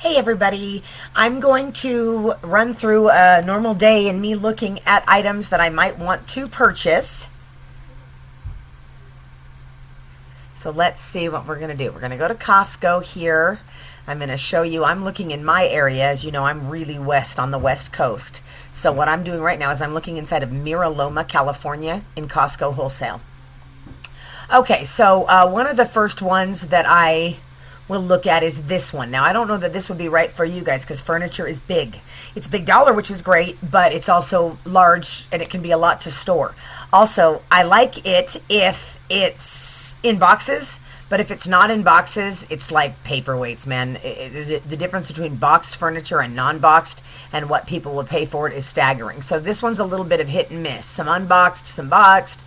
Hey everybody, I'm going to run through a normal day and me looking at items that I might want to purchase. So let's see what we're going to do. We're going to go to Costco here. I'm going to show you, I'm looking in my area. As you know, I'm really west on the West Coast. So what I'm doing right now is I'm looking inside of Mira Loma, California in Costco Wholesale. Okay, so one of the first ones that I will look at is this one. Now, I don't know that this would be right for you guys because furniture is big. It's big dollar, which is great, but it's also large and it can be a lot to store. Also, I like it if it's in boxes, but if it's not in boxes, it's like paperweights, man. The difference between boxed furniture and non-boxed and what people will pay for it is staggering. So this one's a little bit of hit and miss. Some unboxed, some boxed.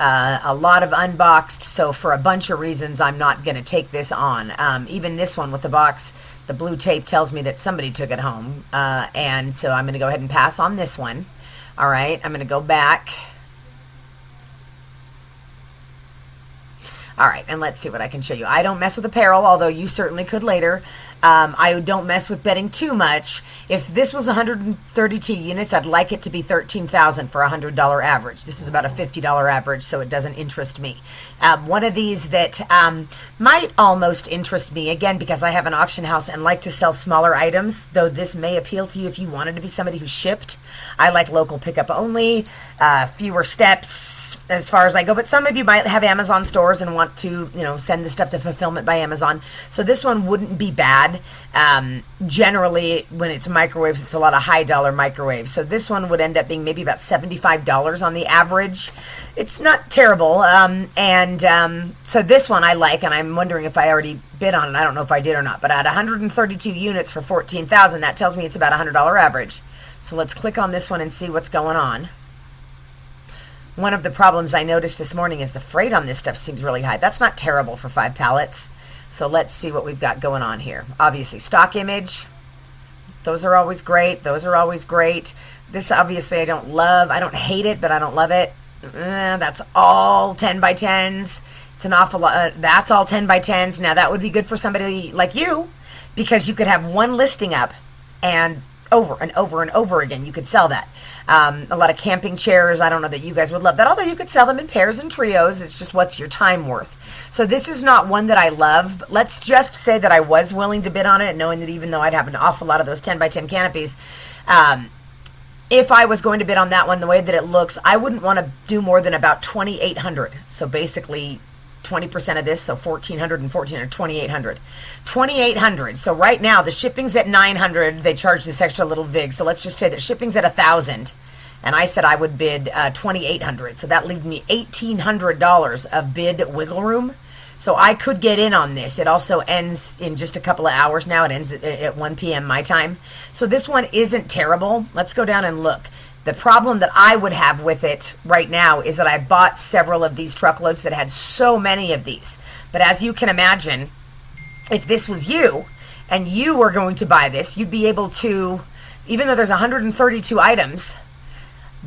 A lot of unboxed, so for a bunch of reasons, I'm not going to take this on. Even this one with the box, the blue tape tells me that somebody took it home, and so I'm going to go ahead and pass on this one. All right, I'm going to go back. All right, and let's see what I can show you. I don't mess with apparel, although you certainly could later. I don't mess with bedding too much. If this was 132 units, I'd like it to be $13,000 for a $100 average. This is about a $50 average, so it doesn't interest me. One of these that might almost interest me, again, because I have an auction house and like to sell smaller items, though this may appeal to you if you wanted to be somebody who's shipped. I like local pickup only, fewer steps as far as I go, but some of you might have Amazon stores and want to, send the stuff to fulfillment by Amazon. So this one wouldn't be bad. Generally, when it's microwaves, it's a lot of high dollar microwaves. So this one would end up being maybe about $75 on the average. It's not terrible. So this one I like, and I'm wondering if I already bid on it. I don't know if I did or not, but at 132 units for $14,000, that tells me it's about a $100 average. So let's click on this one and see what's going on. One of the problems I noticed this morning is the freight on this stuff seems really high. That's not terrible for 5 pallets. So let's see what we've got going on here. Obviously, stock image. Those are always great. Those are always great. This obviously I don't love. I don't hate it, but I don't love it. That's all 10 by 10s. It's an awful lot. That's all 10 by 10s. Now that would be good for somebody like you because you could have one listing up and over and over and over again. You could sell that. A lot of camping chairs. I don't know that you guys would love that, although you could sell them in pairs and trios. It's just what's your time worth. So this is not one that I love. But let's just say that I was willing to bid on it, knowing that even though I'd have an awful lot of those 10 by 10 canopies, if I was going to bid on that one, the way that it looks, I wouldn't want to do more than about $2,800. So basically 20% of this, so $1,400 and $1,400, $2,800. $2,800. So right now the shipping's at $900. They charge this extra little vig. So let's just say that shipping's at $1,000, and I said I would bid $2,800. So that leaves me $1,800 of bid wiggle room. So I could get in on this. It also ends in just a couple of hours now. It ends at 1 p.m. my time. So this one isn't terrible. Let's go down and look. The problem that I would have with it right now is that I bought several of these truckloads that had so many of these. But as you can imagine, if this was you and you were going to buy this, you'd be able to, even though there's 132 items,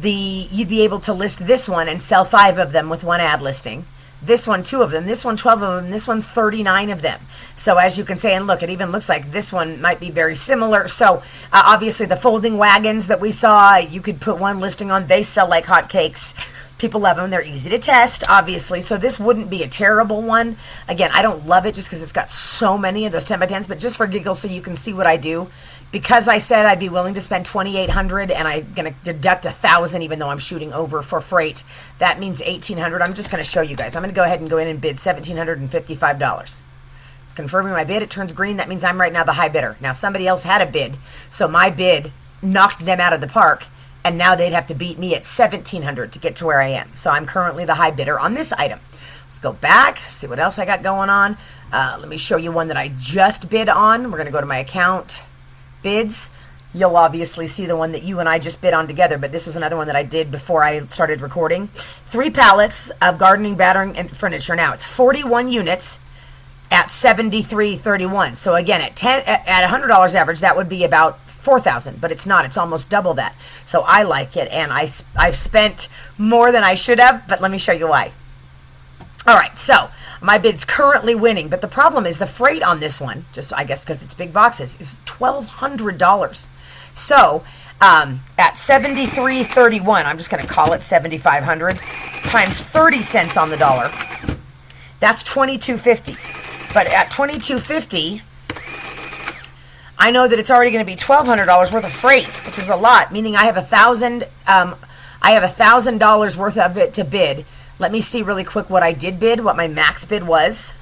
you'd be able to list this one and sell 5 of them with one ad listing. This one, 2 of them, this one, 12 of them, this one, 39 of them. So as you can say, and look, it even looks like this one might be very similar. So obviously the folding wagons that we saw, you could put one listing on. They sell like hotcakes. People love them. They're easy to test, obviously. So this wouldn't be a terrible one. Again, I don't love it just because it's got so many of those 10 by 10s, but just for giggles so you can see what I do. Because I said I'd be willing to spend $2,800 and I'm going to deduct $1,000 even though I'm shooting over for freight, that means $1,800. I'm just going to show you guys. I'm going to go ahead and go in and bid $1,755. It's confirming my bid. It turns green. That means I'm right now the high bidder. Now somebody else had a bid, so my bid knocked them out of the park, and now they'd have to beat me at $1,700 to get to where I am. So I'm currently the high bidder on this item. Let's go back, see what else I got going on. Let me show you one that I just bid on. We're going to go to my account. Bids. You'll obviously see the one that you and I just bid on together, but this was another one that I did before I started recording. 3 pallets of gardening, battering, and furniture. Now it's 41 units at $73.31. So again, at $100 average, that would be about $4,000, but it's not. It's almost double that. So I like it, and I've spent more than I should have, but let me show you why. All right, so my bid's currently winning, but the problem is the freight on this one, just I guess because it's big boxes, is $1,200. So at 73.31, I'm just going to call it 7,500 times 30 cents on the dollar. That's 22.50. But at 22.50, I know that it's already going to be $1,200 worth of freight, which is a lot, meaning I have $1,000 worth of it to bid. Let me see really quick what I did bid, what my max bid was.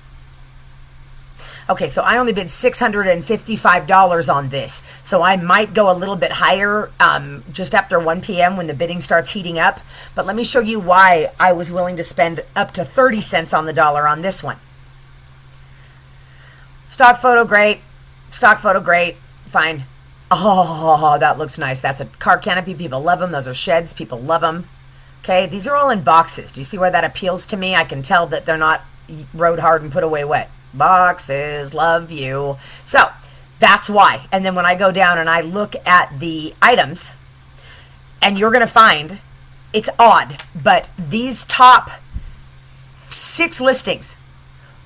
Okay, so I only bid $655 on this. So I might go a little bit higher just after 1 p.m. when the bidding starts heating up. But let me show you why I was willing to spend up to 30 cents on the dollar on this one. Stock photo, great. Stock photo, great. Fine. Oh, that looks nice. That's a car canopy. People love them. Those are sheds. People love them. Okay, these are all in boxes. Do you see why that appeals to me? I can tell that they're not rode hard and put away wet. Boxes, love you. So that's why. And then when I go down and I look at the items, and you're going to find it's odd, but these top 6 listings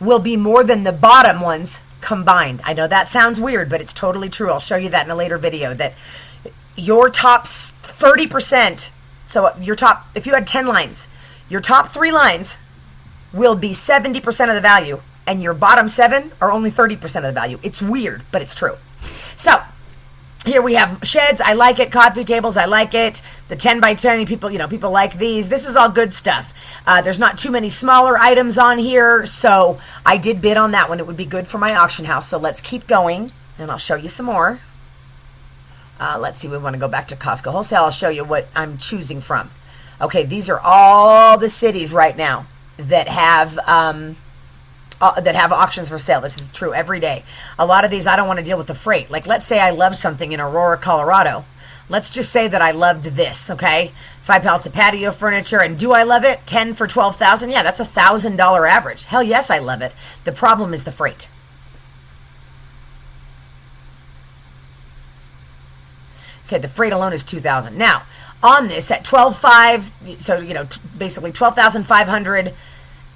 will be more than the bottom ones combined. I know that sounds weird, but it's totally true. I'll show you that in a later video, that your top 30%, so your top, if you had 10 lines, your top 3 lines will be 70% of the value, and your bottom 7 are only 30% of the value. It's weird, but it's true. So here we have sheds. I like it. Coffee tables. I like it. The 10 by 10 people, people like these. This is all good stuff. There's not too many smaller items on here, so I did bid on that one. It would be good for my auction house. So let's keep going, and I'll show you some more. Let's see. We want to go back to Costco Wholesale. I'll show you what I'm choosing from. Okay, these are all the cities right now that have auctions for sale. This is true every day. A lot of these, I don't want to deal with the freight. Like, let's say I love something in Aurora, Colorado. Let's just say that I loved this, okay? 5 pallets of patio furniture, and do I love it? 10 for $12,000? Yeah, that's $1,000 average. Hell yes, I love it. The problem is the freight. Okay, the freight alone is $2,000. Now, on this at 12.5, so basically 12,500.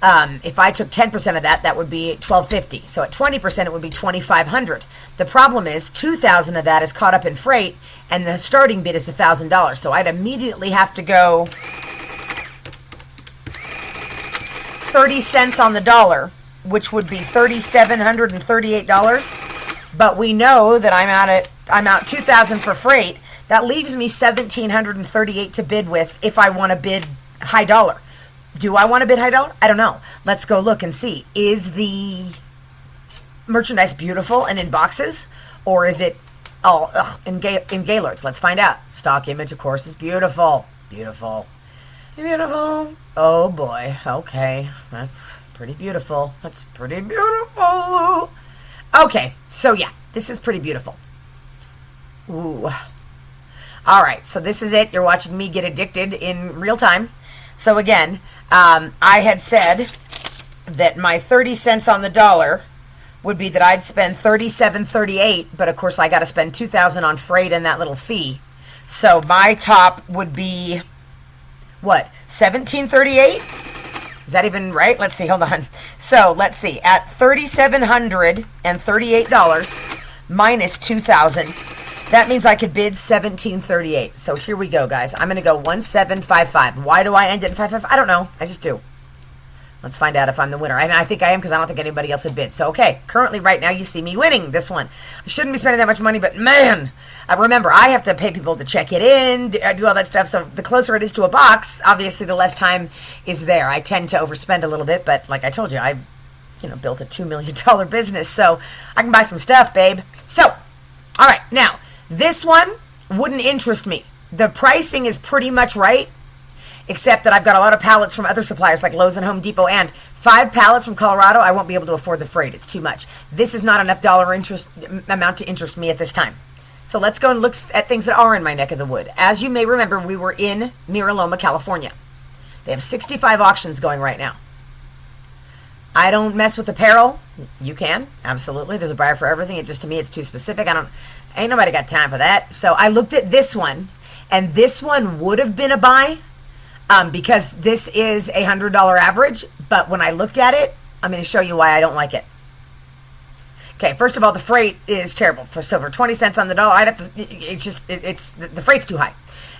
If I took 10% of that, that would be $1,250. So at 20%, it would be $2,500. The problem is $2,000 of that is caught up in freight, and the starting bid is $1,000. So I'd immediately have to go 30 cents on the dollar, which would be $3,738. But we know that I'm out $2,000 for freight. That leaves me $1,738 to bid with if I want to bid high dollar. Do I want to bid high dollar? I don't know. Let's go look and see. Is the merchandise beautiful and in boxes, or is it all in Gaylords? Let's find out. Stock image, of course, is beautiful. Beautiful. Beautiful. Oh boy. Okay. That's pretty beautiful. That's pretty beautiful. Okay. So yeah, this is pretty beautiful. Ooh. All right. So this is it. You're watching me get addicted in real time. So again, I had said that my 30 cents on the dollar would be that I'd spend $37.38, but of course I got to spend $2,000 on freight and that little fee. So my top would be what? $17.38? Is that even right? Let's see. Hold on. So let's see. At $3,738 minus $2,000. That means I could bid $17.38. So here we go, guys. I'm going to go 1755. Why do I end it in 55? I don't know. I just do. Let's find out if I'm the winner. And I think I am, because I don't think anybody else would bid. So, okay. Currently, right now, you see me winning this one. I shouldn't be spending that much money, but man, remember, I have to pay people to check it in, do all that stuff. So the closer it is to a box, obviously, the less time is there. I tend to overspend a little bit, but like I told you, I built a $2 million business, so I can buy some stuff, babe. So, all right. Now, this one wouldn't interest me. The pricing is pretty much right, except that I've got a lot of pallets from other suppliers like Lowe's and Home Depot, and 5 pallets from Colorado. I won't be able to afford the freight. It's too much. This is not enough dollar amount to interest me at this time. So let's go and look at things that are in my neck of the wood. As you may remember, we were in Mira Loma, California. They have 65 auctions going right now. I don't mess with apparel. You can, absolutely. There's a buyer for everything. It just, to me, it's too specific. Ain't nobody got time for that. So I looked at this one, and this one would have been a buy, because this is a $100 average, but when I looked at it, I'm going to show you why I don't like it. Okay, first of all, the freight is terrible for silver. 20 cents on the dollar. I'd have to, it's just, it's the freight's too high.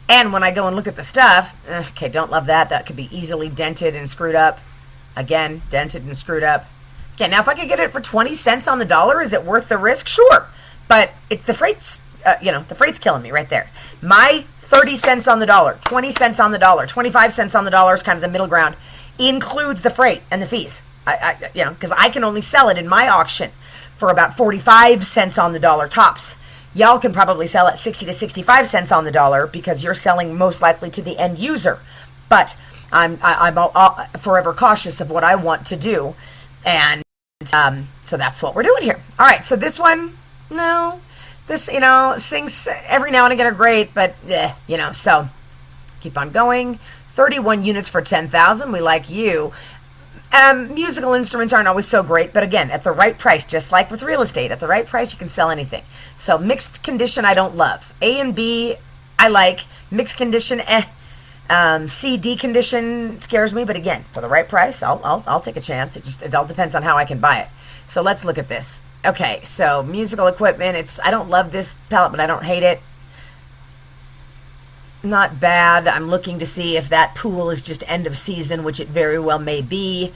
And when I go and look at the stuff, okay, don't love that. That could be easily dented and screwed up. Again, dented and screwed up. Okay, now if I could get it for 20 cents on the dollar, is it worth the risk? Sure. But the freight's, the freight's killing me right there. My 30 cents on the dollar, 20 cents on the dollar, 25 cents on the dollar is kind of the middle ground, includes the freight and the fees. Because I can only sell it in my auction for about 45 cents on the dollar tops. Y'all can probably sell at 60 to 65 cents on the dollar because you're selling most likely to the end user. But I'm forever cautious of what I want to do. And so that's what we're doing here. All right, so this one, no. This, sinks every now and again are great, but, so keep on going. 31 units for 10,000. We like you. Musical instruments aren't always so great, but again, at the right price, just like with real estate, at the right price, you can sell anything. So mixed condition, I don't love. A and B, I like. Mixed condition, C, D condition scares me, but again, for the right price, I'll take a chance. It all depends on how I can buy it. So let's look at this. Okay, so musical equipment, I don't love this palette, but I don't hate it. Not bad. I'm looking to see if that pool is just end of season, which it very well may be.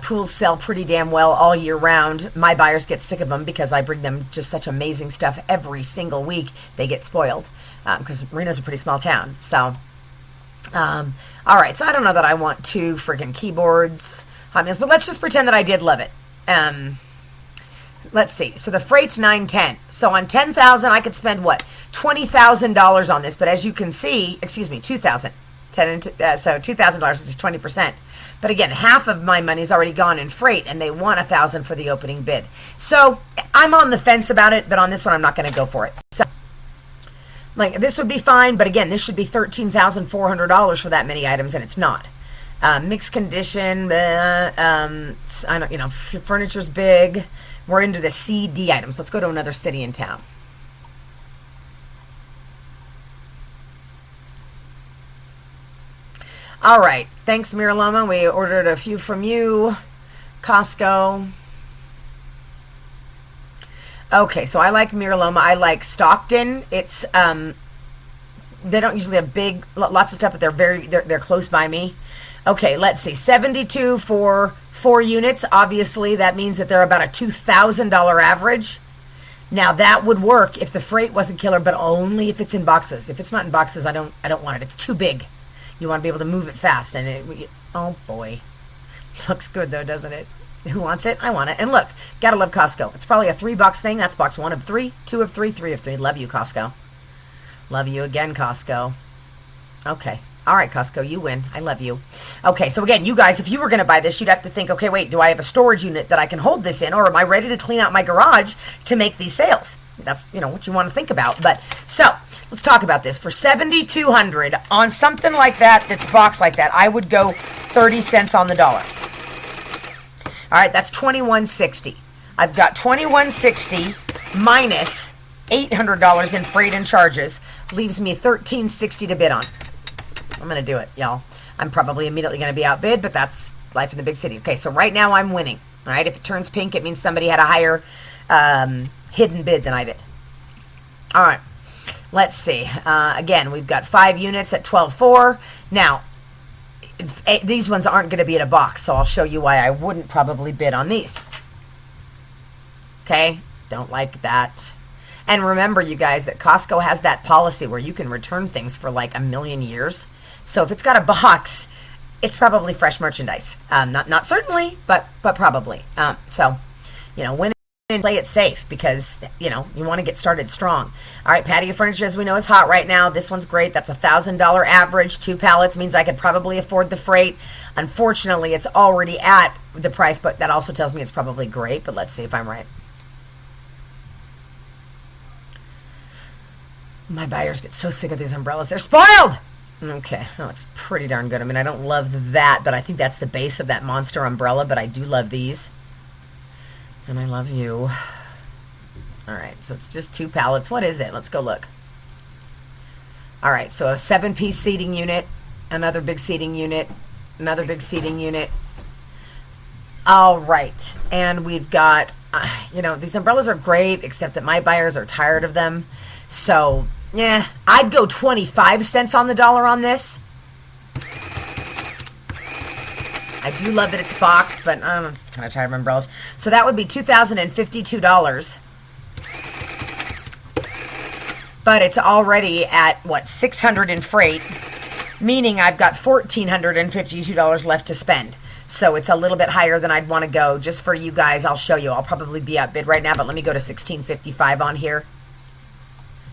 Pools sell pretty damn well all year round. My buyers get sick of them because I bring them just such amazing stuff every single week. They get spoiled because Reno's a pretty small town. So, all right. So I don't know that I want two freaking keyboards, hot meals, but let's just pretend that I did love it. Let's see. So the freight's $910. So on 10,000, I could spend what? $20,000 on this. But as you can see, $2,000. So $2,000 is just 20%. But again, half of my money's already gone in freight, and they want $1,000 for the opening bid. So I'm on the fence about it, but on this one, I'm not going to go for it. So, this would be fine, but again, this should be $13,400 for that many items, and it's not. Mixed condition. I don't, furniture's big. We're into the C, D items. Let's go to another city in town. All right. Thanks, Miraloma. We ordered a few from you. Costco. Okay, so I like Miraloma. I like Stockton. It's they don't usually have lots of stuff, but they're close by me. Okay, let's see. 72 for 4 units. Obviously, that means that they're about a $2,000 average. Now, that would work if the freight wasn't killer, but only if it's in boxes. If it's not in boxes, I don't want it. It's too big. You want to be able to move it fast. And oh, boy. Looks good, though, doesn't it? Who wants it? I want it. And look, gotta love Costco. It's probably a 3-box thing. That's box 1 of 3, 2 of 3, 3 of 3. Love you, Costco. Love you again, Costco. Okay. All right, Costco, you win. I love you. Okay, so again, you guys, if you were going to buy this, you'd have to think, okay, wait, do I have a storage unit that I can hold this in, or am I ready to clean out my garage to make these sales? That's, what you want to think about. But, so, let's talk about this. For $7,200 on something like that, that's boxed like that, I would go 30 cents on the dollar. All right, that's $2,160. I've got $2,160 minus $800 in freight and charges, leaves me $1,360 to bid on. I'm going to do it, y'all. I'm probably immediately going to be outbid, but that's life in the big city. Okay, so right now I'm winning. All right, if it turns pink, it means somebody had a higher hidden bid than I did. All right, let's see. Again, we've got 5 units at $12,400. Now, these ones aren't going to be in a box, so I'll show you why I wouldn't probably bid on these. Okay, don't like that. And remember, you guys, that Costco has that policy where you can return things for like a million years. So if it's got a box, it's probably fresh merchandise. Not certainly, but probably. Win and play it safe because, you want to get started strong. All right, patio furniture, as we know, is hot right now. This one's great. That's $1,000 average. 2 pallets means I could probably afford the freight. Unfortunately, it's already at the price, but that also tells me it's probably great. But let's see if I'm right. My buyers get so sick of these umbrellas. They're spoiled! Okay, oh, it's pretty darn good. I mean, I don't love that, but I think that's the base of that monster umbrella, but I do love these. And I love you. All right, so it's just 2 pallets. What is it? Let's go look. All right, so a 7-piece seating unit. Another big seating unit. Another big seating unit. All right. And we've got, these umbrellas are great, except that my buyers are tired of them. So, yeah, I'd go 25 cents on the dollar on this. I do love that it's boxed, but I'm just kind of tired of umbrellas. So that would be $2,052. But it's already at, $600 in freight, meaning I've got $1,452 left to spend. So it's a little bit higher than I'd want to go. Just for you guys, I'll show you. I'll probably be outbid right now, but let me go to $1,655 on here.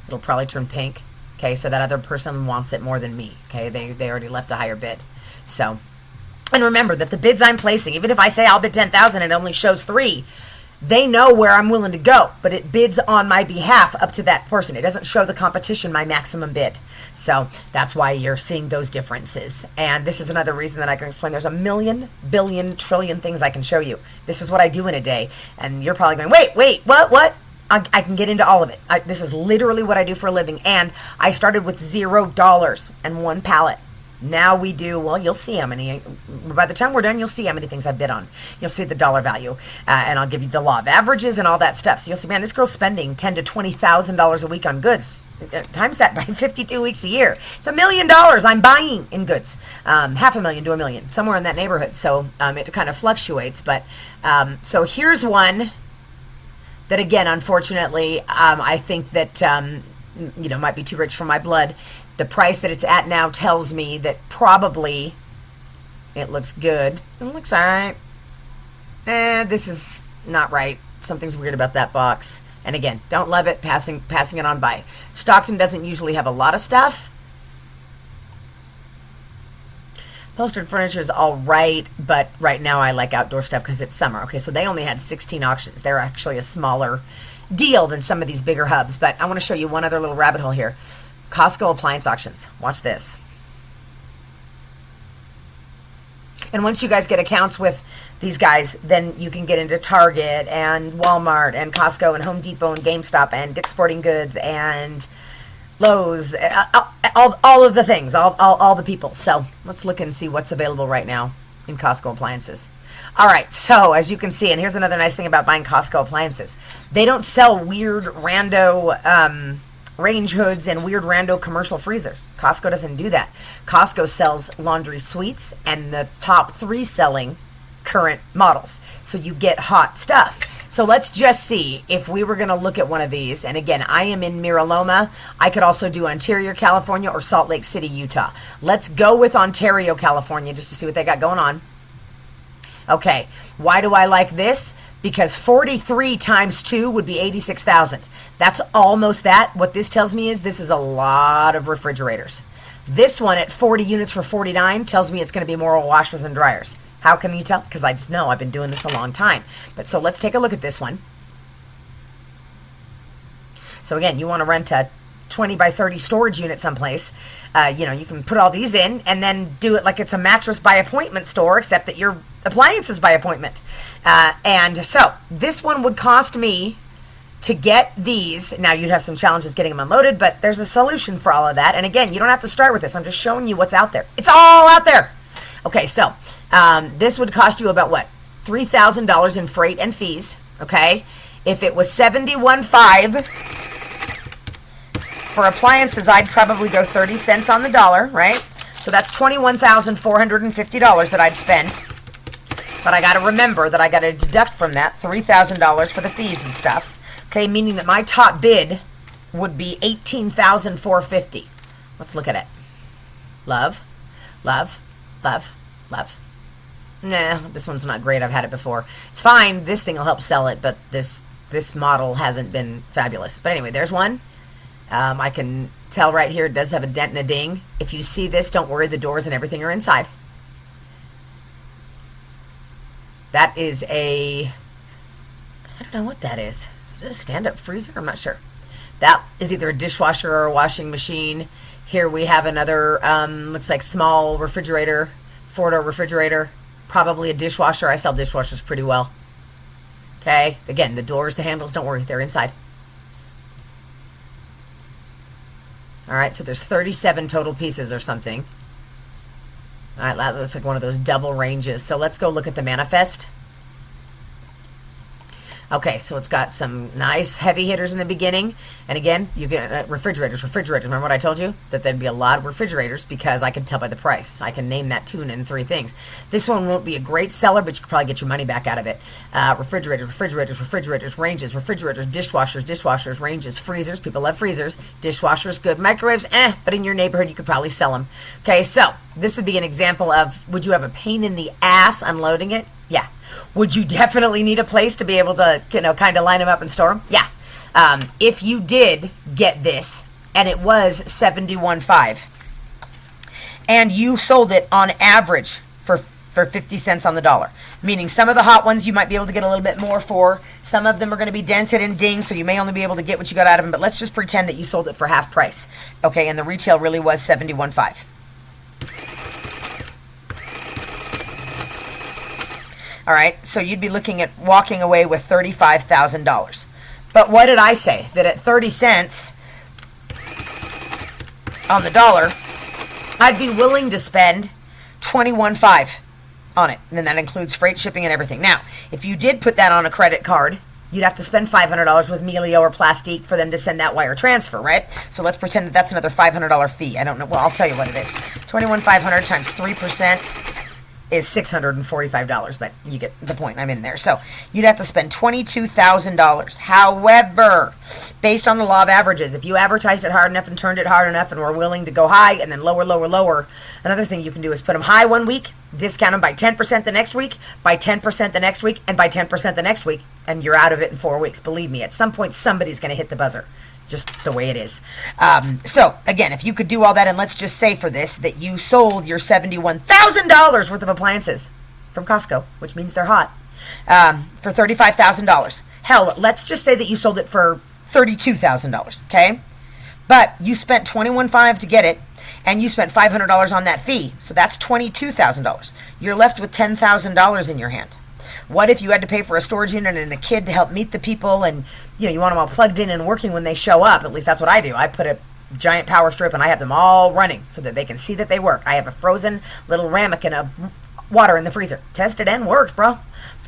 It'll probably turn pink. Okay, so that other person wants it more than me. Okay, they already left a higher bid. So, and remember that the bids I'm placing, even if I say I'll bid 10,000 and it only shows 3, they know where I'm willing to go, but it bids on my behalf up to that person. It doesn't show the competition my maximum bid. So that's why you're seeing those differences. And this is another reason that I can explain. There's a million, billion, trillion things I can show you. This is what I do in a day. And you're probably going, wait, what? I can get into all of it. This is literally what I do for a living. And I started with $0 and 1 pallet. Now we do, you'll see how many, by the time we're done, you'll see how many things I bid on. You'll see the dollar value, and I'll give you the law of averages and all that stuff. So you'll see, man, this girl's spending $10,000 to $20,000 a week on goods. Times that by 52 weeks a year. It's $1 million I'm buying in goods. $500,000 to $1 million, somewhere in that neighborhood. So it kind of fluctuates. But so here's one that, again, unfortunately, I think that, might be too rich for my blood. The price that it's at now tells me that probably it looks good. It looks all right. This is not right. Something's weird about that box. And again, don't love it, passing it on by. Stockton doesn't usually have a lot of stuff. Upholstered furniture is all right, but right now I like outdoor stuff because it's summer. Okay, so they only had 16 auctions. They're actually a smaller deal than some of these bigger hubs. But I want to show you one other little rabbit hole here. Costco appliance auctions. Watch this. And once you guys get accounts with these guys, then you can get into Target and Walmart and Costco and Home Depot and GameStop and Dick's Sporting Goods and Lowe's, all of the things, all the people. So let's look and see what's available right now in Costco appliances. All right, so as you can see, and here's another nice thing about buying Costco appliances. They don't sell weird rando range hoods and weird rando commercial freezers. Costco doesn't do that. Costco sells laundry suites and the top 3 selling current models. So you get hot stuff. So let's just see if we were going to look at one of these. And again, I am in Mira Loma. I could also do Ontario, California or Salt Lake City, Utah. Let's go with Ontario, California just to see what they got going on. Okay, why do I like this? Because 43 times 2 would be 86,000. That's almost that. What this tells me is this is a lot of refrigerators. This one at 40 units for 49 tells me it's going to be more washers and dryers. How can you tell? Because I just know I've been doing this a long time. But so let's take a look at this one. So again, you want to rent a 20 by 30 storage unit someplace. You can put all these in and then do it like it's a mattress by appointment store, except that your appliances by appointment. And so this one would cost me to get these. Now you'd have some challenges getting them unloaded, but there's a solution for all of that. And again, you don't have to start with this. I'm just showing you what's out there. It's all out there. Okay, so this would cost you about what? $3,000 in freight and fees. Okay, if it was $71.5 for appliances, I'd probably go 30 cents on the dollar, right? So that's $21,450 that I'd spend. But I got to remember that I got to deduct from that $3,000 for the fees and stuff. Okay, meaning that my top bid would be $18,450. Let's look at it. Love. Nah, this one's not great. I've had it before. It's fine. This thing will help sell it, but this model hasn't been fabulous. But anyway, there's one. I can tell right here it does have a dent and a ding. If you see this, don't worry. The doors and everything are inside. That is I don't know what that is. Is it a stand-up freezer? I'm not sure. That is either a dishwasher or a washing machine. Here we have another, looks like small refrigerator, 4-door refrigerator, probably a dishwasher. I sell dishwashers pretty well. Okay, again, the doors, the handles, don't worry, they're inside. All right, so there's 37 total pieces or something. All right, that looks like one of those double ranges. So let's go look at the manifest. Okay, so it's got some nice heavy hitters in the beginning. And again, you get refrigerators. Remember what I told you? That there'd be a lot of refrigerators because I can tell by the price. I can name that tune in 3 things. This one won't be a great seller, but you could probably get your money back out of it. Refrigerators, ranges, dishwashers, ranges, freezers. People love freezers. Dishwashers, good. Microwaves, but in your neighborhood, you could probably sell them. Okay, so this would be an example of, would you have a pain in the ass unloading it? Yeah. Would you definitely need a place to be able to, kind of line them up and store them? Yeah. If you did get this, and it was $71.5, and you sold it on average for 50 cents on the dollar, meaning some of the hot ones you might be able to get a little bit more for. Some of them are going to be dented and dinged, so you may only be able to get what you got out of them, but let's just pretend that you sold it for half price. Okay, and the retail really was $71.5. All right, so you'd be looking at walking away with $35,000. But what did I say? That at 30 cents on the dollar, I'd be willing to spend $21.5 on it. And then that includes freight, shipping, and everything. Now, if you did put that on a credit card, you'd have to spend $500 with Melio or Plastique for them to send that wire transfer, right? So let's pretend that that's another $500 fee. I don't know. Well, I'll tell you what it is. $21,500 times 3% is $645, but you get the point. I'm in there. So you'd have to spend $22,000. However, based on the law of averages, if you advertised it hard enough and turned it hard enough and were willing to go high and then lower, another thing you can do is put them high one week, discount them by 10% the next week, by 10% the next week, and by 10% the next week, and you're out of it in 4 weeks. Believe me, at some point, somebody's going to hit the buzzer. Just the way it is. So, again, if you could do all that, and let's just say for this, that you sold your $71,000 worth of appliances from Costco, which means they're hot, for $35,000. Hell, let's just say that you sold it for $32,000, okay? But you spent $21,500 to get it, and you spent $500 on that fee, so that's $22,000. You're left with $10,000 in your hand. What if you had to pay for a storage unit and a kid to help meet the people, and you want them all plugged in and working when they show up? At least that's what I do. I put a giant power strip and I have them all running so that they can see that they work. I have a frozen little ramekin of water in the freezer. Tested and worked, bro.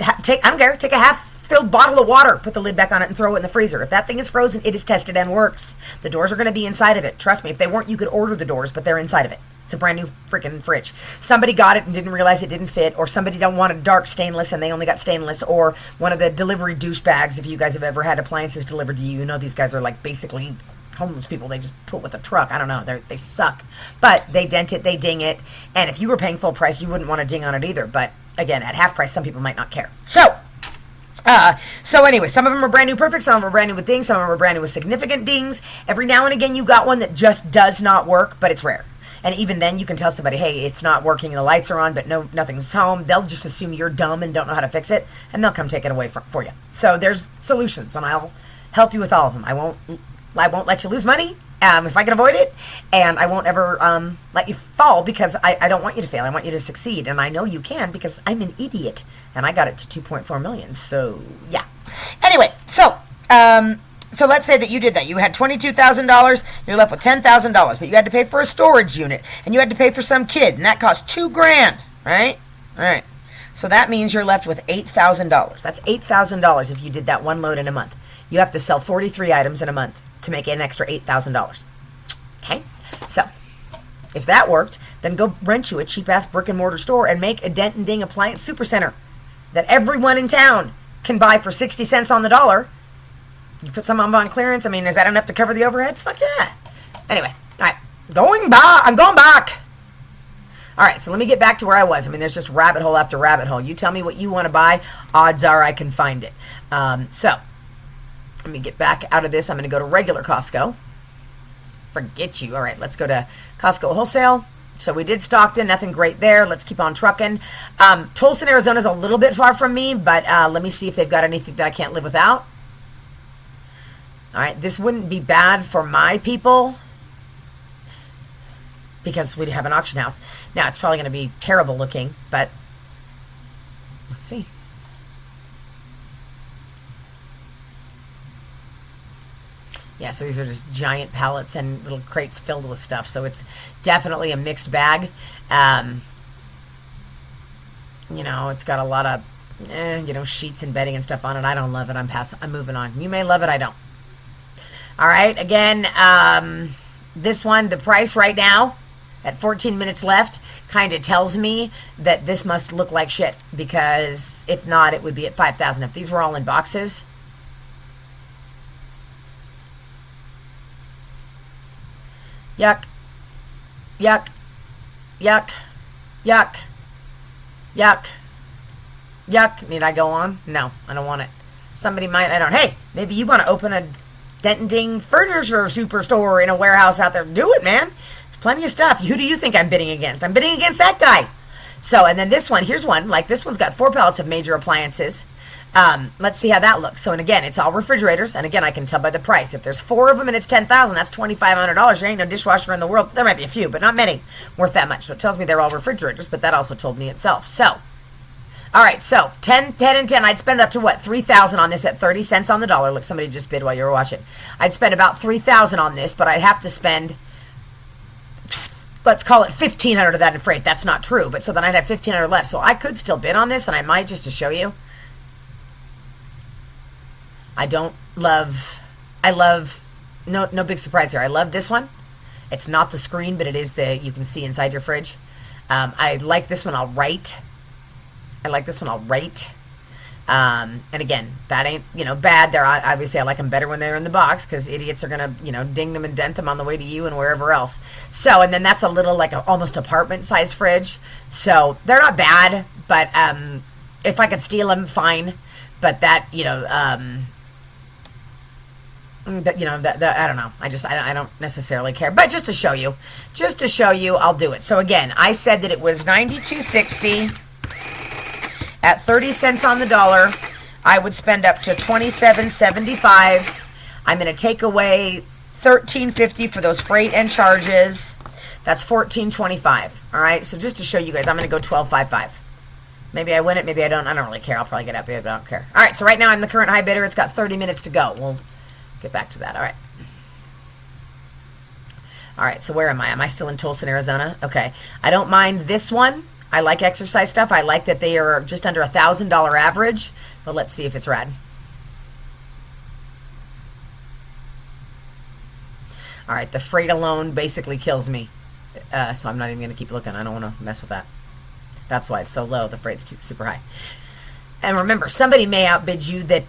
I don't care. Take a half-filled bottle of water, put the lid back on it, and throw it in the freezer. If that thing is frozen, it is tested and works. The doors are going to be inside of it. Trust me, if they weren't, you could order the doors, but they're inside of it. It's a brand new freaking fridge. Somebody got it and didn't realize it didn't fit, or somebody don't want a dark stainless and they only got stainless, or one of the delivery douchebags. If you guys have ever had appliances delivered to you, you know these guys are like basically homeless people. They just put with a truck. I don't know. They suck. But they dent it, they ding it, and if you were paying full price, you wouldn't want to ding on it either. But again, at half price, some people might not care. So anyway, some of them are brand new perfect, some of them are brand new with dings, some of them are brand new with significant dings. Every now and again, you got one that just does not work, but it's rare. And even then, you can tell somebody, hey, it's not working, the lights are on, but nothing's home. They'll just assume you're dumb and don't know how to fix it, and they'll come take it away for you. So there's solutions, and I'll help you with all of them. I won't let you lose money if I can avoid it, and I won't ever let you fall because I don't want you to fail. I want you to succeed, and I know you can because I'm an idiot, and I got it to 2.4 million. So yeah. Anyway, so let's say that you did that. You had $22,000. You're left with $10,000, but you had to pay for a storage unit, and you had to pay for some kid, and that cost $2,000, right? All right. So that means you're left with $8,000. That's $8,000 if you did that one load in a month. You have to sell 43 items in a month to make an extra $8,000. Okay? So, if that worked, then go rent you a cheap-ass brick-and-mortar store and make a Dent and Ding Appliance Supercenter that everyone in town can buy for 60 cents on the dollar. You put some on clearance. I mean, is that enough to cover the overhead? Fuck yeah. Anyway, all right. I'm going back. All right, so let me get back to where I was. I mean, there's just rabbit hole after rabbit hole. You tell me what you want to buy. Odds are I can find it. So, let me get back out of this. I'm going to go to regular Costco. Forget you. All right, let's go to Costco Wholesale. So we did Stockton. Nothing great there. Let's keep on trucking. Tulsa, Arizona is a little bit far from me, but let me see if they've got anything that I can't live without. All right, this wouldn't be bad for my people because we have an auction house. Now, it's probably going to be terrible looking, but let's see. Yeah, so these are just giant pallets and little crates filled with stuff. So it's definitely a mixed bag. You know, it's got a lot of, sheets and bedding and stuff on it. I don't love it. I'm moving on. You may love it. I don't. All right. Again, this one, the price right now at 14 minutes left kind of tells me that this must look like shit, because if not, it would be at 5,000. If these were all in boxes. Yuck. Yuck. Yuck. Yuck. Yuck. Yuck. Need I go on? No, I don't want it. Somebody might, I don't. Hey, maybe you want to open a Dent-and-Ding furniture superstore in a warehouse out there. Do it, man. There's plenty of stuff. Who do you think I'm bidding against? I'm bidding against that guy. So, and then this one, here's one. Like, this one's got 4 pallets of major appliances. Let's see how that looks. So, and again, it's all refrigerators. And again, I can tell by the price. If there's 4 of them and it's $10,000, that's $2,500. There ain't no dishwasher in the world. There might be a few, but not many worth that much. So it tells me they're all refrigerators, but that also told me itself. So, all right, so 10, 10, and 10. I'd spend up to what? $3,000 on this at 30 cents on the dollar. Look, somebody just bid while you were watching. I'd spend about $3,000 on this, but I'd have to spend, let's call it $1,500 of that in freight. That's not true, but so then I'd have $1,500 left. So I could still bid on this, and I might, just to show you. I love, no big surprise here. I love this one. It's not the screen, but it is you can see inside your fridge. I like this one. I'll write. And again, that ain't, bad. They're obviously, I like them better when they're in the box, because idiots are going to, ding them and dent them on the way to you and wherever else. So, and then that's a little like almost apartment size fridge. So they're not bad, but if I could steal them, fine. But that, I don't know. I don't necessarily care. But just to show you, I'll do it. So again, I said that it was $92.60 at 30 cents on the dollar. I would spend up to $27.75. I'm going to take away $13.50 for those freight and charges. That's $14.25. All right. So just to show you guys, I'm going to go $12.55. Maybe I win it. Maybe I don't. I don't really care. I'll probably get up here, but I don't care. All right. So right now I'm the current high bidder. It's got 30 minutes to go. We'll get back to that. All right. All right. So where am I? Am I still in Tulsa, Arizona? Okay. I don't mind this one. I like exercise stuff. I like that they are just under $1,000 average. But let's see if it's rad. All right. The freight alone basically kills me. So I'm not even going to keep looking. I don't want to mess with that. That's why it's so low. The freight's super high. And remember, somebody may outbid you that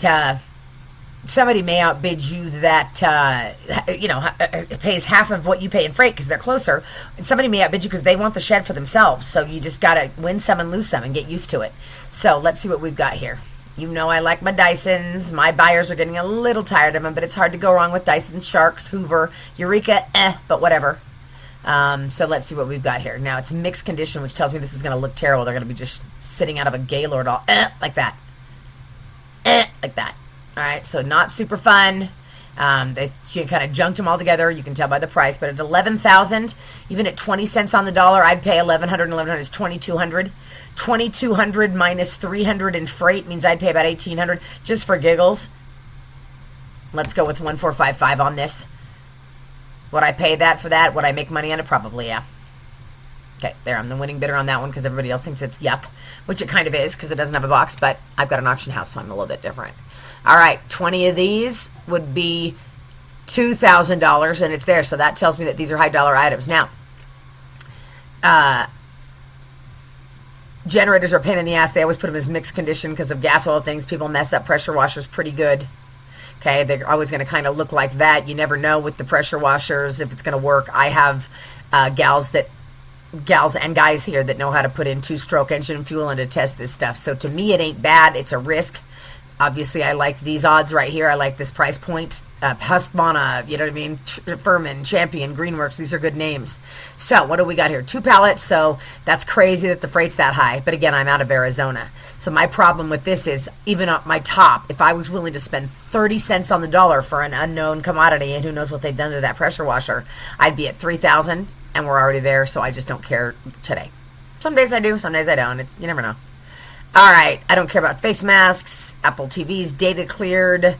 pays half of what you pay in freight because they're closer. And somebody may outbid you because they want the shed for themselves. So you just got to win some and lose some and get used to it. So let's see what we've got here. I like my Dysons. My buyers are getting a little tired of them, but it's hard to go wrong with Dyson, Sharks, Hoover, Eureka, but whatever. So let's see what we've got here. Now it's mixed condition, which tells me this is going to look terrible. They're going to be just sitting out of a Gaylord all like that. Like that. All right, so not super fun. You kind of junked them all together. You can tell by the price. But at $11,000, even at 20 cents on the dollar, I'd pay $1,100. $1,100 is $2,200. $2,200 minus $300 in freight means I'd pay about $1,800 just for giggles. Let's go with $1,455 on this. Would I pay that for that? Would I make money on it? Probably, yeah. Okay, there. I'm the winning bidder on that one because everybody else thinks it's yuck, which it kind of is because it doesn't have a box, but I've got an auction house, so I'm a little bit different. All right, 20 of these would be $2,000, and it's there, so that tells me that these are high-dollar items. Now, generators are a pain in the ass. They always put them as mixed condition because of gas oil things. People mess up pressure washers pretty good. Okay, they're always going to kind of look like that. You never know with the pressure washers if it's going to work. I have gals and guys here that know how to put in 2-stroke engine fuel and to test this stuff. So to me, it ain't bad. It's a risk. Obviously, I like these odds right here. I like this price point. Husqvarna, you know what I mean? Furman, Champion, Greenworks. These are good names. So what do we got here? 2 pallets. So that's crazy that the freight's that high. But again, I'm out of Arizona. So my problem with this is even at my top, if I was willing to spend 30 cents on the dollar for an unknown commodity, and who knows what they've done to that pressure washer, I'd be at $3,000, and we're already there. So I just don't care today. Some days I do, some days I don't. You never know. All right, I don't care about face masks, Apple TVs, data cleared.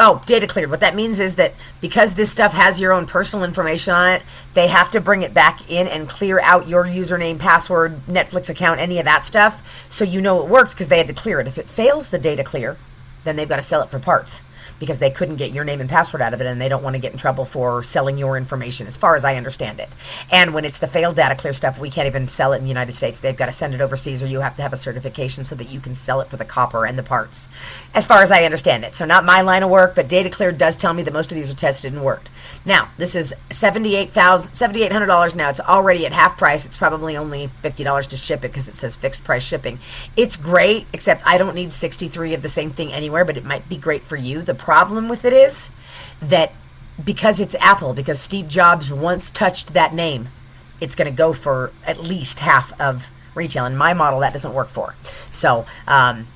Oh, data cleared. What that means is that because this stuff has your own personal information on it, they have to bring it back in and clear out your username, password, Netflix account, any of that stuff, so you know it works because they had to clear it. If it fails the data clear, then they've got to sell it for parts, because they couldn't get your name and password out of it, and they don't want to get in trouble for selling your information, as far as I understand it. And when it's the failed data clear stuff, we can't even sell it in the United States. They've got to send it overseas, or you have to have a certification so that you can sell it for the copper and the parts, as far as I understand it. So not my line of work, but data clear does tell me that most of these are tested and worked. Now, this is $7,800 now. It's already at half price. It's probably only $50 to ship it because it says fixed price shipping. It's great, except I don't need 63 of the same thing anywhere, but it might be great for you. The problem with it is that because it's Apple, because Steve Jobs once touched that name, it's going to go for at least half of retail. And my model, that doesn't work for. So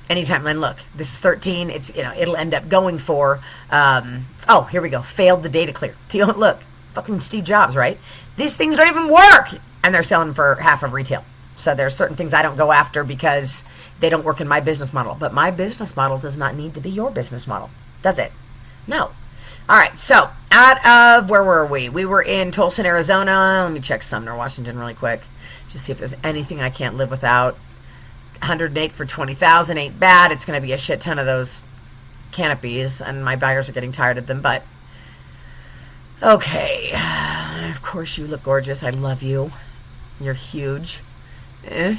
anytime, and look, this is 13. It's, it'll end up going for. Oh, here we go. Failed the data clear. Look, fucking Steve Jobs, right? These things don't even work, and they're selling for half of retail. So there's certain things I don't go after because they don't work in my business model. But my business model does not need to be your business model, does it? No. All right, so out of, where were we? We were in Tulsa, Arizona. Let me check Sumner, Washington really quick. Just see if there's anything I can't live without. 108 for 20,000 ain't bad. It's going to be a shit ton of those canopies, and my buyers are getting tired of them, but okay. Of course you look gorgeous. I love you. You're huge. I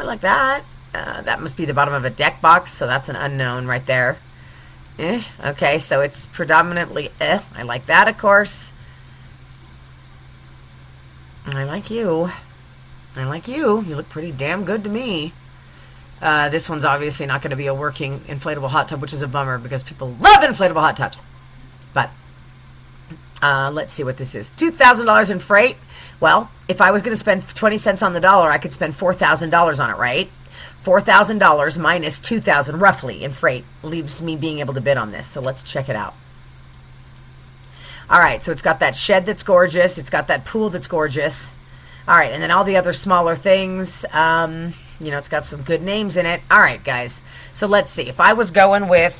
like that. That must be the bottom of a deck box, so that's an unknown right there. Okay, so it's predominantly I like that, of course. I like you. I like you. You look pretty damn good to me. This one's obviously not going to be a working inflatable hot tub, which is a bummer because people love inflatable hot tubs. But let's see what this is. $2,000 in freight. Well, if I was going to spend 20 cents on the dollar, I could spend $4,000 on it, right? $4,000 minus $2,000 roughly in freight leaves me being able to bid on this. So let's check it out. All right, so it's got that shed that's gorgeous. It's got that pool that's gorgeous. All right, and then all the other smaller things. It's got some good names in it. All right, guys. So let's see. If I was going with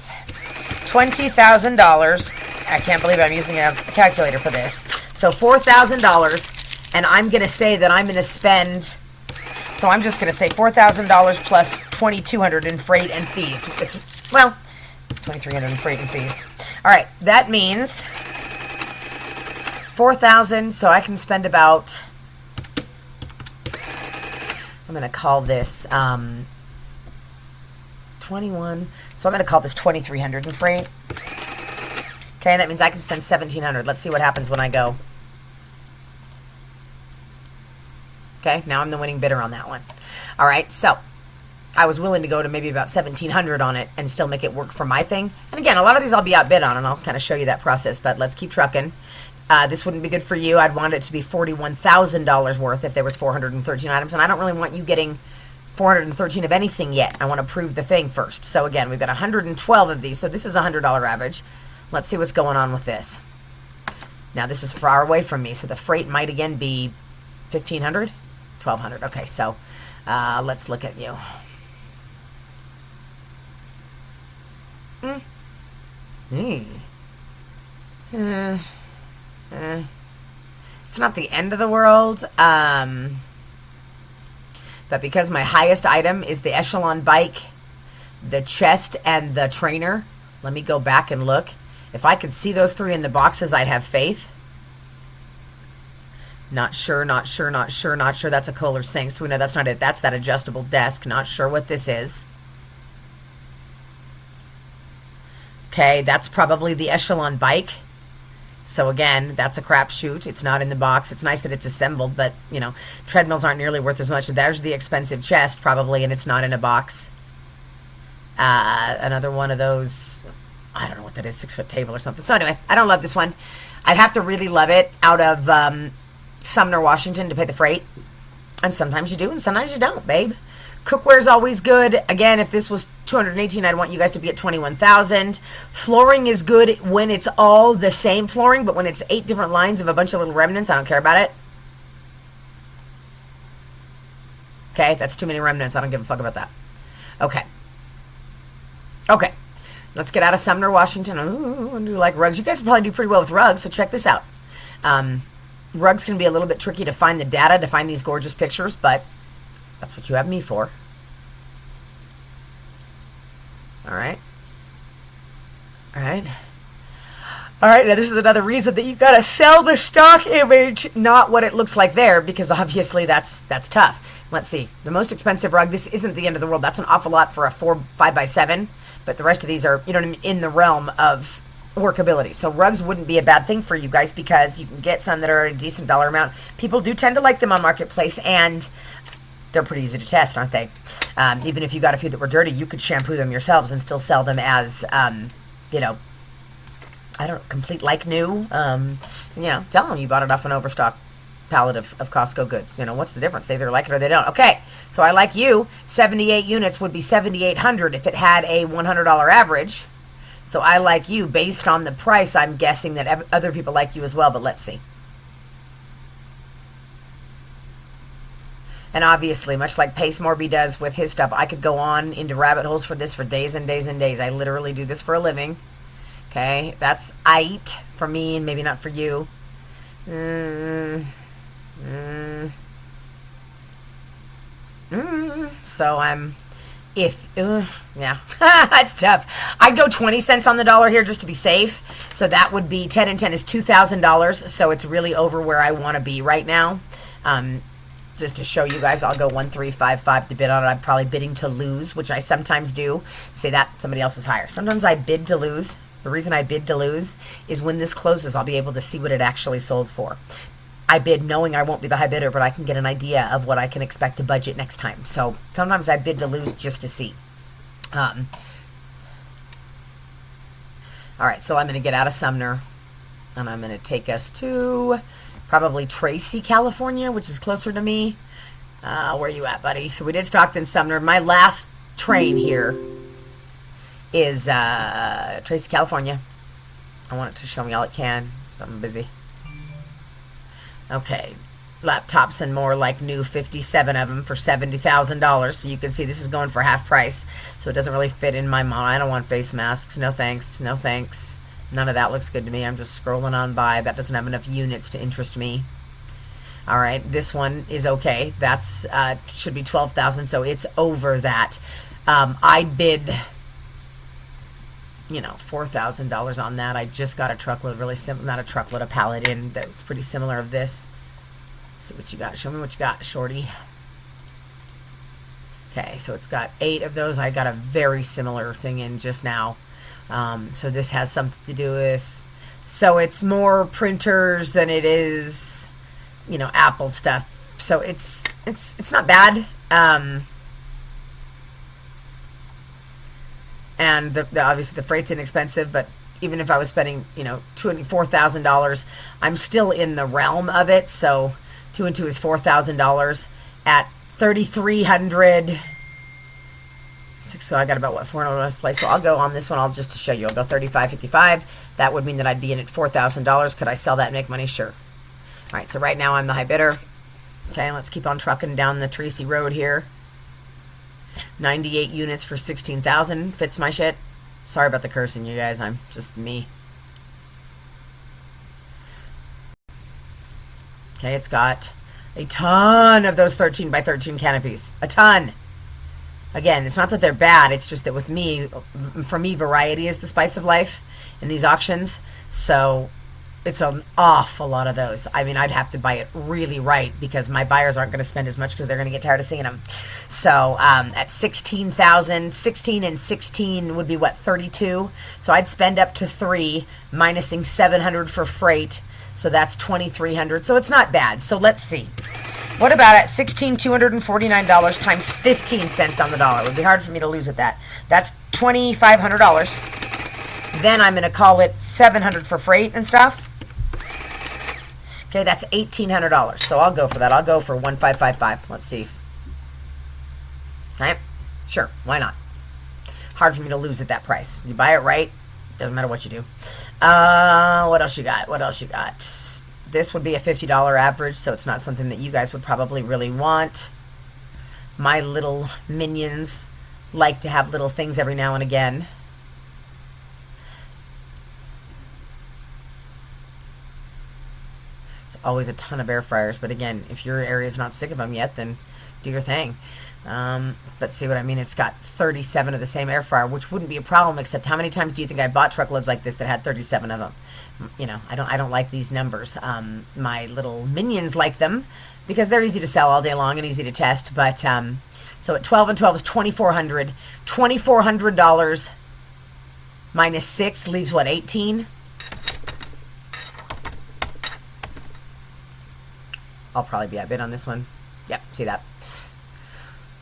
$20,000, I can't believe I'm using a calculator for this. So $4,000, and I'm going to say that I'm going to spend. So I'm just going to say $4,000 plus $2,200 in freight and fees. It's, well, $2,300 in freight and fees. All right, that means $4,000. So I can spend about. I'm going to call this 21. So I'm going to call this $2,300 in freight. Okay, that means I can spend $1,700. Let's see what happens when I go. Okay, now I'm the winning bidder on that one. All right, so I was willing to go to maybe about $1,700 on it and still make it work for my thing. And again, a lot of these I'll be outbid on, and I'll kind of show you that process, but let's keep trucking. This wouldn't be good for you. I'd want it to be $41,000 worth if there was 413 items, and I don't really want you getting 413 of anything yet. I want to prove the thing first. So again, we've got 112 of these, so this is a $100 average. Let's see what's going on with this. Now, this is far away from me, so the freight might again be $1,500? $1,200. Okay, so let's look at you. It's not the end of the world, but because my highest item is the Echelon bike, the chest, and the trainer, let me go back and look. If I could see those three in the boxes, I'd have faith. Not sure, not sure, not sure, not sure. That's a Kohler sink, so we know that's not it. That's that adjustable desk. Not sure what this is. Okay, that's probably the Echelon bike. So again, that's a crapshoot. It's not in the box. It's nice that it's assembled, but, treadmills aren't nearly worth as much. There's the expensive chest, probably, and it's not in a box. Another one of those, I don't know what that is, 6-foot table or something. So anyway, I don't love this one. I'd have to really love it out of Sumner, Washington to pay the freight. And sometimes you do, and sometimes you don't, babe. Cookware's always good. Again, if this was $218, I'd want you guys to be at $21,000. Flooring is good when it's all the same flooring, but when it's 8 different lines of a bunch of little remnants, I don't care about it. Okay, that's too many remnants. I don't give a fuck about that. Okay. Okay. Let's get out of Sumner, Washington. Ooh, I do like rugs. You guys probably do pretty well with rugs, so check this out. Rugs can be a little bit tricky to find the data, to find these gorgeous pictures, but that's what you have me for. All right. All right. All right, now this is another reason that you got to sell the stock image, not what it looks like there, because obviously that's tough. Let's see. The most expensive rug, this isn't the end of the world. That's an awful lot for a 5x7, but the rest of these are, you know what I mean, in the realm of workability. So rugs wouldn't be a bad thing for you guys because you can get some that are a decent dollar amount. People do tend to like them on Marketplace, and they're pretty easy to test, aren't they? Even if you got a few that were dirty, you could shampoo them yourselves and still sell them as, you know, I don't complete like new. You know, tell them you bought it off an overstock pallet of Costco goods. You know, what's the difference? They either like it or they don't. Okay, so I like you. 78 units would be $7,800 if it had a $100 average. So I like you based on the price. I'm guessing that other people like you as well, but let's see. And obviously, much like Pace Morby does with his stuff, I could go on into rabbit holes for this for days and days and days. I literally do this for a living. Okay, that's aight for me and maybe not for you. So I'm, yeah, that's tough. I'd go 20 cents on the dollar here just to be safe. So that would be 10 and 10 is $2,000. So it's really over where I want to be right now. Just to show you guys, I'll go 1355 to bid on it. I'm probably bidding to lose, which I sometimes do. Say that somebody else is higher. Sometimes I bid to lose. The reason I bid to lose is when this closes, I'll be able to see what it actually sold for. I bid knowing I won't be the high bidder, but I can get an idea of what I can expect to budget next time. So sometimes I bid to lose just to see. All right, so I'm going to get out of Sumner, and I'm going to take us to probably Tracy, California, which is closer to me. Where are you at, buddy? So we did Stockton, Sumner. My last train here is Tracy, California. I want it to show me all it can, so I'm busy. Okay, laptops and more like new, 57 of them for $70,000. So you can see this is going for half price, so it doesn't really fit in my mind. I don't want face masks. No thanks. No thanks. None of that looks good to me. I'm just scrolling on by. That doesn't have enough units to interest me. All right, this one is okay. That's should be $12,000, so it's over that. I bid, you know, $4,000 on that. I just got a truckload, really simple, not a truckload, a pallet in that was pretty similar of this. Let's see what you got. Show me what you got, shorty. Okay, so it's got 8 of those. I got a very similar thing in just now. So this has something to do with, so it's more printers than it is, you know, Apple stuff. So it's not bad. And obviously the freight's inexpensive, but even if I was spending, you know, $4,000, I'm still in the realm of it. So 2 and 2 is $4,000 at $3,300. So I got about, what, $400 to play. So I'll go on this one. I'll just to show you. I'll go $3,555. That would mean that I'd be in at $4,000. Could I sell that and make money? Sure. All right. So right now I'm the high bidder. Okay. Let's keep on trucking down the Tracy Road here. 98 units for $16,000. Fits my shit. Sorry about the cursing, you guys. I'm just me. Okay. It's got a ton of those 13 by 13 canopies. A ton. Again, it's not that they're bad, it's just that with me, for me, variety is the spice of life in these auctions. So it's an awful lot of those. I mean, I'd have to buy it really right because my buyers aren't going to spend as much because they're going to get tired of seeing them. So at 16,000, 16 and 16 would be what, 32? So I'd spend up to 3, minusing 700 for freight. So that's 2,300. So it's not bad. So let's see. What about at $16,249 times 15 cents on the dollar? It would be hard for me to lose at that. That's $2,500. Then I'm going to call it $700 for freight and stuff. Okay, that's $1,800. So I'll go for that. I'll go for 1,555. Let's see. All right, sure, why not? Hard for me to lose at that price. You buy it right, doesn't matter what you do. What else you got? What else you got? This would be a $50 average, so it's not something that you guys would probably really want. My little minions like to have little things every now and again. It's always a ton of air fryers, but again, if your area is not sick of them yet, then do your thing. But see what I mean? It's got 37 of the same air fryer, which wouldn't be a problem, except how many times do you think I bought truckloads like this that had 37 of them? You know, I don't like these numbers. My little minions like them because they're easy to sell all day long and easy to test. But so at 12 and 12 is $2,400. $2,400 minus 6 leaves what, 18? I'll probably be a bid on this one. Yep, see that.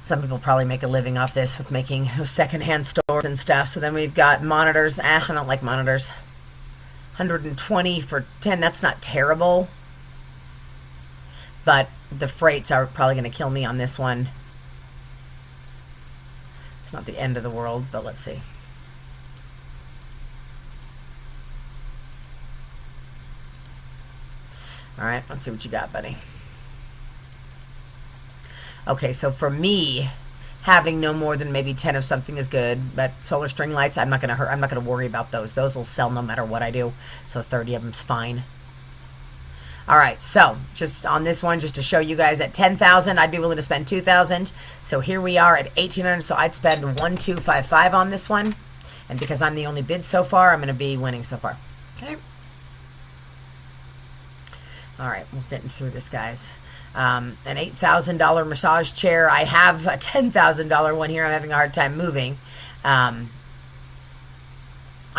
Some people probably make a living off this with making secondhand stores and stuff. So then we've got monitors. I don't like monitors. 120 for 10. That's not terrible. But the freights are probably going to kill me on this one. It's not the end of the world, but let's see. All right, let's see what you got, buddy. Okay, so for me, having no more than maybe 10 of something is good, but solar string lights, I'm not gonna worry about those. Those will sell no matter what I do. So 30 of them's fine. All right, so just on this one, just to show you guys, at 10,000, I'd be willing to spend 2,000. So here we are at 1,800. So I'd spend 1,255 on this one, and because I'm the only bid so far, I'm gonna be winning so far. Okay. All right, we're getting through this, guys. An $8,000 massage chair. I have a $10,000 one here. I'm having a hard time moving. I'd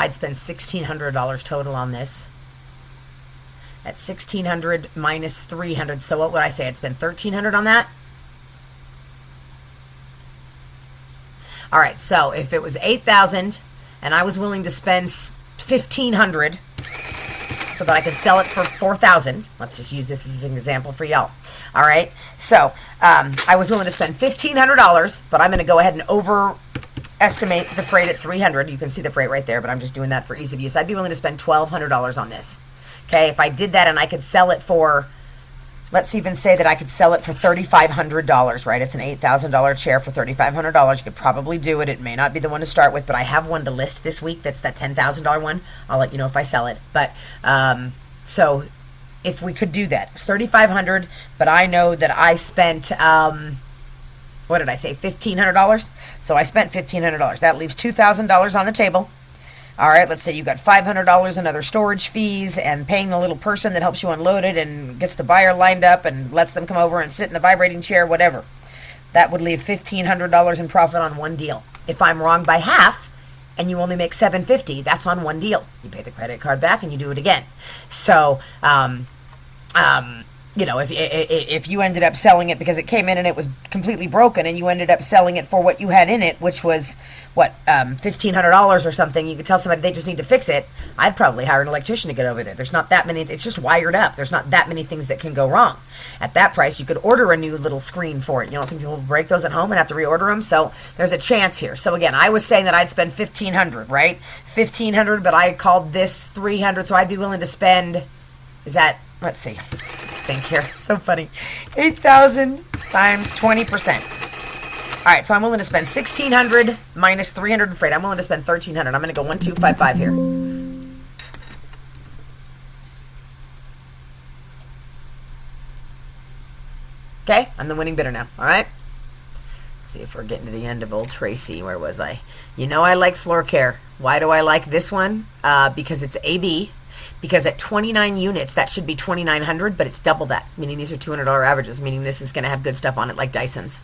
spend $1,600 total on this. At $1,600 minus $300. So what would I say? I'd spend $1,300 on that. All right. So if it was $8,000 and I was willing to spend $1,500 so that I could sell it for $4,000. Let's just use this as an example for y'all. All right. So I was willing to spend $1,500, but I'm going to go ahead and overestimate the freight at $300. You can see the freight right there, but I'm just doing that for ease of use. I'd be willing to spend $1,200 on this. Okay. If I did that and I could sell it for, let's even say that I could sell it for $3,500, right? It's an $8,000 chair for $3,500. You could probably do it. It may not be the one to start with, but I have one to list this week. That's that $10,000 one. I'll let you know if I sell it. But so if we could do that, it's $3,500, but I know that I spent, what did I say? $1,500. So I spent $1,500. That leaves $2,000 on the table. All right, let's say you got $500 in other storage fees and paying the little person that helps you unload it and gets the buyer lined up and lets them come over and sit in the vibrating chair, whatever. That would leave $1,500 in profit on one deal. If I'm wrong by half and you only make $750, that's on one deal. You pay the credit card back and you do it again. So, you know, if you ended up selling it because it came in and it was completely broken and you ended up selling it for what you had in it, which was, what, $1,500 or something, you could tell somebody they just need to fix it, I'd probably hire an electrician to get over there. There's not that many, it's just wired up. There's not that many things that can go wrong. At that price, you could order a new little screen for it. You don't think people will break those at home and have to reorder them? So there's a chance here. So again, I was saying that I'd spend $1,500, right? $1,500, but I called this $300, so I'd be willing to spend, is that, let's see, think here, so funny, 8,000 times 20%. All right, so I'm willing to spend $1,600 minus $300 in freight. I'm willing to spend $1,300. I'm going to go 1,255 here. Okay, I'm the winning bidder now. All right. Let's see if we're getting to the end of old Tracy. Where was I? You know I like floor care. Why do I like this one? Because it's AB. Because at 29 units, that should be 2,900, but it's double that, meaning these are $200 averages, meaning this is going to have good stuff on it like Dyson's.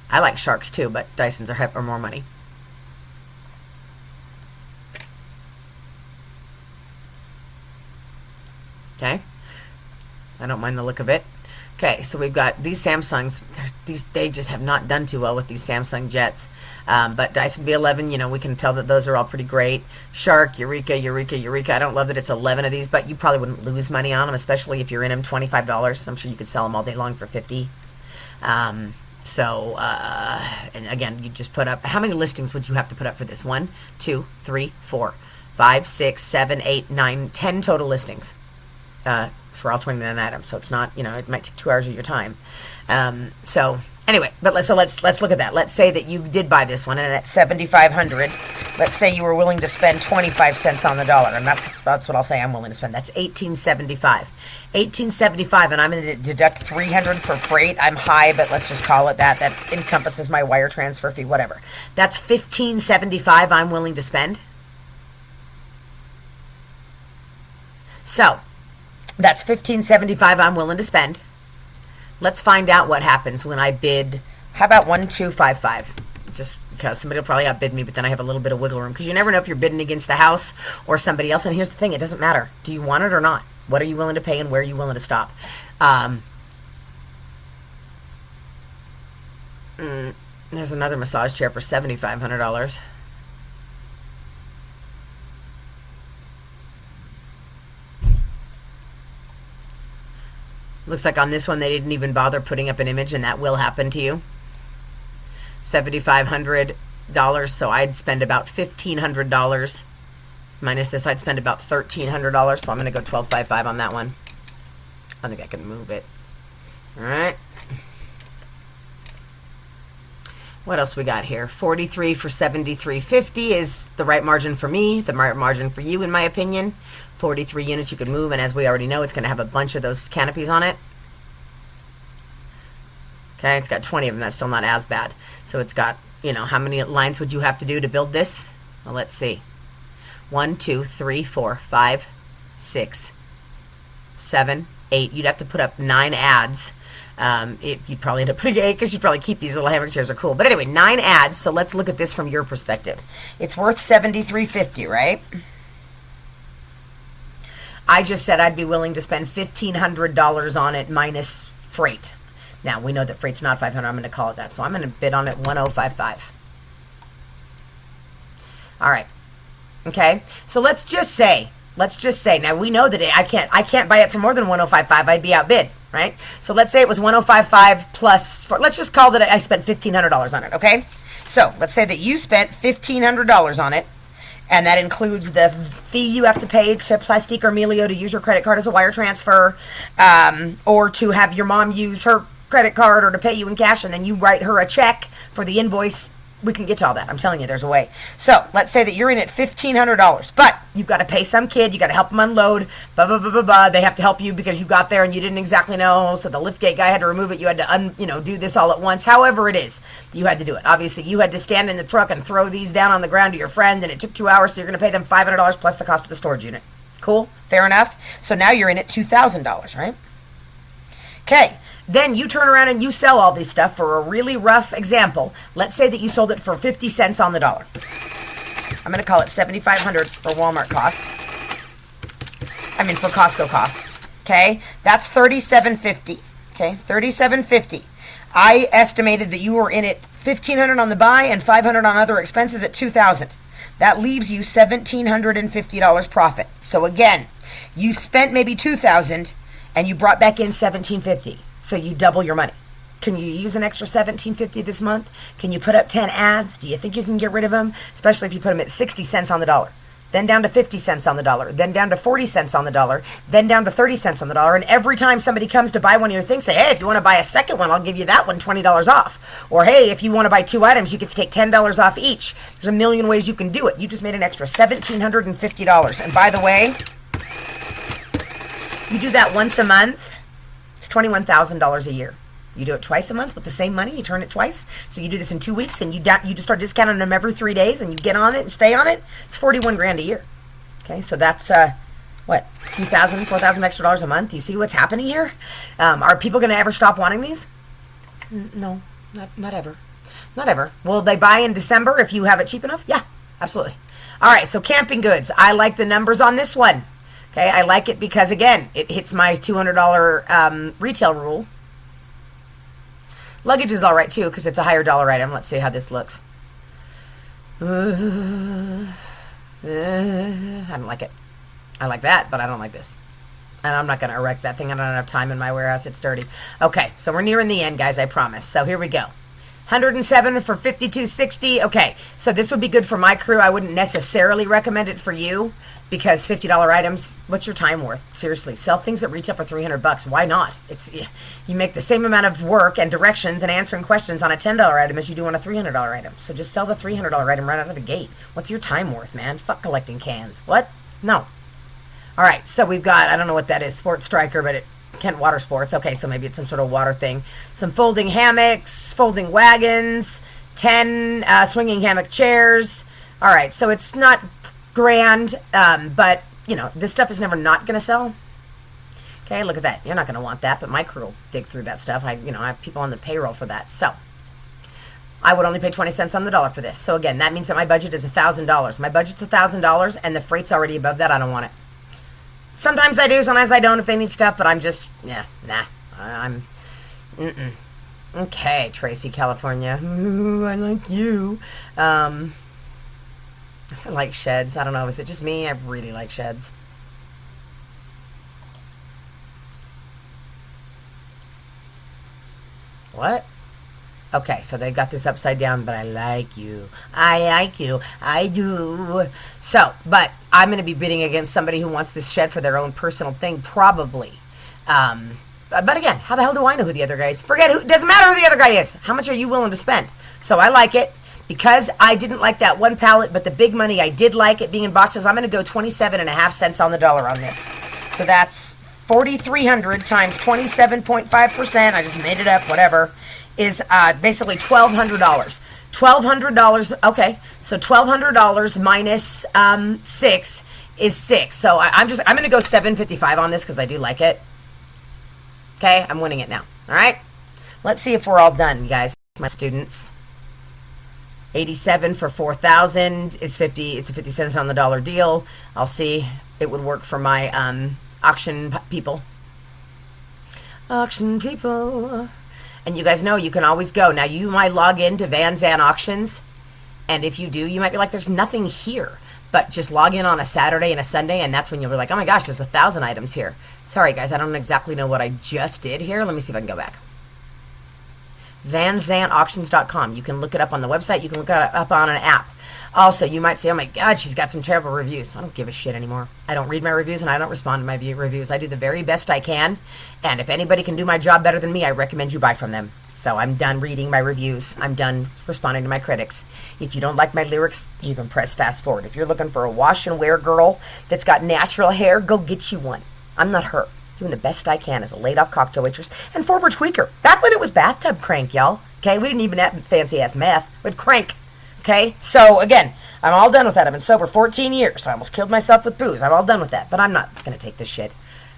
I like Sharks too, but Dyson's are more money. Okay. I don't mind the look of it. Okay, so we've got these Samsungs. They just have not done too well with these Samsung jets. But Dyson V11, you know, we can tell that those are all pretty great. Shark, Eureka, Eureka, Eureka. I don't love that it's 11 of these, but you probably wouldn't lose money on them, especially if you're in them $25. I'm sure you could sell them all day long for $50. And again, you just put up, how many listings would you have to put up for this? 1, 2, 3, 4, 5, 6, 7, 8, 9, 10 total listings. For all 29 items, so it's not, you know, it might take 2 hours of your time. So Anyway, but let's look at that. Let's say that you did buy this one, and at 7,500, let's say you were willing to spend 25 cents on the dollar, and that's what I'll say I'm willing to spend. That's 18.75. 18.75, and I'm going to deduct 300 for freight. I'm high, but let's just call it that. That encompasses my wire transfer fee, whatever. That's 15.75 I'm willing to spend. So, that's 15.75 I'm willing to spend. Let's find out what happens when I bid. How about 1,255? Just because somebody will probably outbid me, but then I have a little bit of wiggle room. Because you never know if you're bidding against the house or somebody else. And here's the thing, it doesn't matter. Do you want it or not? What are you willing to pay and where are you willing to stop? There's another massage chair for $7,500. Looks like on this one they didn't even bother putting up an image, and that will happen to you. $7,500, so I'd spend about $1,500. Minus this, I'd spend about $1,300, so I'm going to go $1,255 on that one. I think I can move it. Alright. What else we got here? 43 for 73.50 is the right margin for me, the right margin for you, in my opinion. 43 units you could move, and as we already know, it's going to have a bunch of those canopies on it. Okay, it's got 20 of them. That's still not as bad. So it's got, how many lines would you have to do to build this? Well, let's see. 1, 2, 3, 4, 5, 6, 7, 8. You'd have to put up 9 ads. You'd probably end up putting 8 because you'd probably keep these little hammock chairs are cool. But anyway, 9 ads. So let's look at this from your perspective. It's worth $73.50, right? I just said I'd be willing to spend $1,500 on it minus freight. Now, we know that freight's not $500. I'm going to call it that. So I'm going to bid on it $1,055. All right. Okay. So let's just say, now we know that I can't buy it for more than $1,055. I'd be outbid, right? So let's say it was $1,055 plus, let's just call that I spent $1,500 on it, okay? So let's say that you spent $1,500 on it. And that includes the fee you have to pay to Plastique or Melio to use your credit card as a wire transfer, or to have your mom use her credit card, or to pay you in cash, and then you write her a check for the invoice. We can get to all that. I'm telling you, there's a way. So let's say that you're in at $1,500, but you've got to pay some kid. You got to help them unload. Blah blah blah blah blah. They have to help you because you got there and you didn't exactly know. So the liftgate guy had to remove it. You had to do this all at once. However it is, you had to do it. Obviously, you had to stand in the truck and throw these down on the ground to your friend, and it took 2 hours. So you're going to pay them $500 plus the cost of the storage unit. Cool, fair enough. So now you're in at $2,000, right? Okay. Then you turn around and you sell all this stuff. For a really rough example, let's say that you sold it for 50 cents on the dollar. I'm going to call it $7,500 for Walmart costs. For Costco costs. Okay, that's $37.50. Okay, $37.50. I estimated that you were in it $1,500 on the buy and $500 on other expenses at $2,000. That leaves you $1,750 profit. So again, you spent maybe $2,000 and you brought back in $1,750. So you double your money. Can you use an extra $1,750 this month? Can you put up 10 ads? Do you think you can get rid of them? Especially if you put them at 60 cents on the dollar. Then down to 50 cents on the dollar. Then down to 40 cents on the dollar. Then down to 30 cents on the dollar. And every time somebody comes to buy one of your things, say, hey, if you want to buy a second one, I'll give you that one $20 off. Or hey, if you want to buy 2 items, you get to take $10 off each. There's a million ways you can do it. You just made an extra $1,750. And by the way, you do that once a month, it's $21,000 a year. You do it twice a month with the same money. You turn it twice. So you do this in 2 weeks, and you just start discounting them every 3 days, and you get on it and stay on it. It's $41,000 a year. Okay, so that's what, $2,000, $4,000 extra dollars a month. Do you see what's happening here? Are people going to ever stop wanting these? No, not ever. Not ever. Will they buy in December if you have it cheap enough? Yeah, absolutely. All right, so camping goods. I like the numbers on this one. Okay, I like it because, again, it hits my $200 retail rule. Luggage is all right, too, because it's a higher dollar item. Let's see how this looks. I don't like it. I like that, but I don't like this. And I'm not going to erect that thing. I don't have time in my warehouse. It's dirty. Okay, so we're nearing the end, guys, I promise. So here we go. 107 for 52.60. Okay, so this would be good for my crew. I wouldn't necessarily recommend it for you because $50 items, what's your time worth? Seriously, sell things that retail for $300. Why not? It's you make the same amount of work and directions and answering questions on a $10 item as you do on a $300 item. So just sell the $300 item right out of the gate. What's your time worth, man? Fuck collecting cans. What? No. All right, so we've got, I don't know what that is, Sports Striker, but it Kent Water Sports. Okay, so maybe it's some sort of water thing. Some folding hammocks, folding wagons, 10 swinging hammock chairs. All right, so it's not grand, but, you know, this stuff is never not going to sell. Okay, look at that. You're not going to want that, but my crew will dig through that stuff. I have people on the payroll for that. So I would only pay 20 cents on the dollar for this. So again, that means that my budget is $1,000. My budget's $1,000, and the freight's already above that. I don't want it. Sometimes I do, sometimes I don't if they need stuff, but I'm just, Okay, Tracy, California. Ooh, I like you. I like sheds. I don't know, is it just me? I really like sheds. What? Okay, so they got this upside down, but I like you. I like you. I do. So, but I'm going to be bidding against somebody who wants this shed for their own personal thing, probably. But again, how the hell do I know who the other guy is? Forget who. It doesn't matter who the other guy is. How much are you willing to spend? So I like it. Because I didn't like that one pallet, but the big money I did like it being in boxes, I'm going to go 27.5 cents on the dollar on this. So that's 4,300 times 27.5%. I just made it up, whatever. Is basically $1,200. $1,200. Okay, so $1,200 minus 6 is 6. So I'm going to go $7.55 on this because I do like it. Okay, I'm winning it now. All right, let's see if we're all done, you guys, my students. 87 for 4,000 is 50. It's a 50 cents on the dollar deal. I'll see. It would work for my auction people. Auction people. And you guys know you can always go. Now, you might log into Van Zandt Auctions, and if you do, you might be like, there's nothing here. But just log in on a Saturday and a Sunday, and that's when you'll be like, oh my gosh, there's 1,000 items here. Sorry, guys, I don't exactly know what I just did here. Let me see if I can go back. VanZandtAuctions.com. You can look it up on the website. You can look it up on an app. Also, you might say, oh my God, she's got some terrible reviews. I don't give a shit anymore. I don't read my reviews and I don't respond to my reviews. I do the very best I can. And if anybody can do my job better than me, I recommend you buy from them. So I'm done reading my reviews. I'm done responding to my critics. If you don't like my lyrics, you can press fast forward. If you're looking for a wash and wear girl that's got natural hair, go get you one. I'm not her. Doing the best I can as a laid-off cocktail waitress and former tweaker. Back when it was bathtub crank, y'all. Okay, we didn't even have fancy-ass meth. We'd crank. Okay, so again, I'm all done with that. I've been sober 14 years. I almost killed myself with booze. I'm all done with that. But I'm not going to take this shit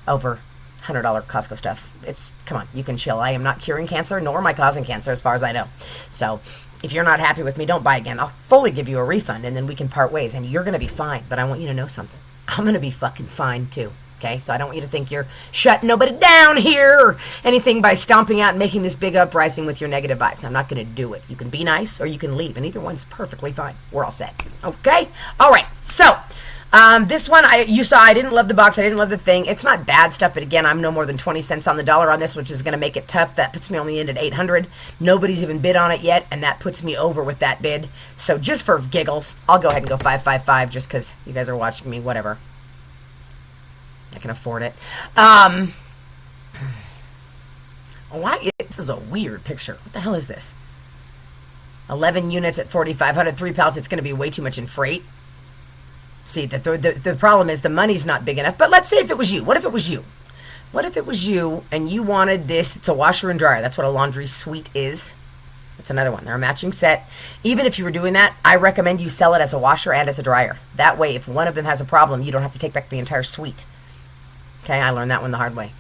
over $100 Costco stuff. Come on, you can chill. I am not curing cancer, nor am I causing cancer as far as I know. So if you're not happy with me, don't buy again. I'll fully give you a refund, and then we can part ways, and you're going to be fine. But I want you to know something. I'm going to be fucking fine, too. Okay, so I don't want you to think you're shutting nobody down here or anything by stomping out and making this big uprising with your negative vibes. I'm not going to do it. You can be nice or you can leave, and either one's perfectly fine. We're all set. Okay? All right. So, this one, you saw I didn't love the box. I didn't love the thing. It's not bad stuff, but again, I'm no more than 20 cents on the dollar on this, which is going to make it tough. That puts me only in at 800. Nobody's even bid on it yet, and that puts me over with that bid. So just for giggles, I'll go ahead and go 555 just because you guys are watching me, whatever. I can afford it. Why? This is a weird picture. What the hell is this? 11 units at 4,500, 3 pallets. It's going to be way too much in freight. See, the problem is the money's not big enough. But let's say if it was you. What if it was you? What if it was you and you wanted this? It's a washer and dryer. That's what a laundry suite is. That's another one. They're a matching set. Even if you were doing that, I recommend you sell it as a washer and as a dryer. That way, if one of them has a problem, you don't have to take back the entire suite. Okay, I learned that one the hard way.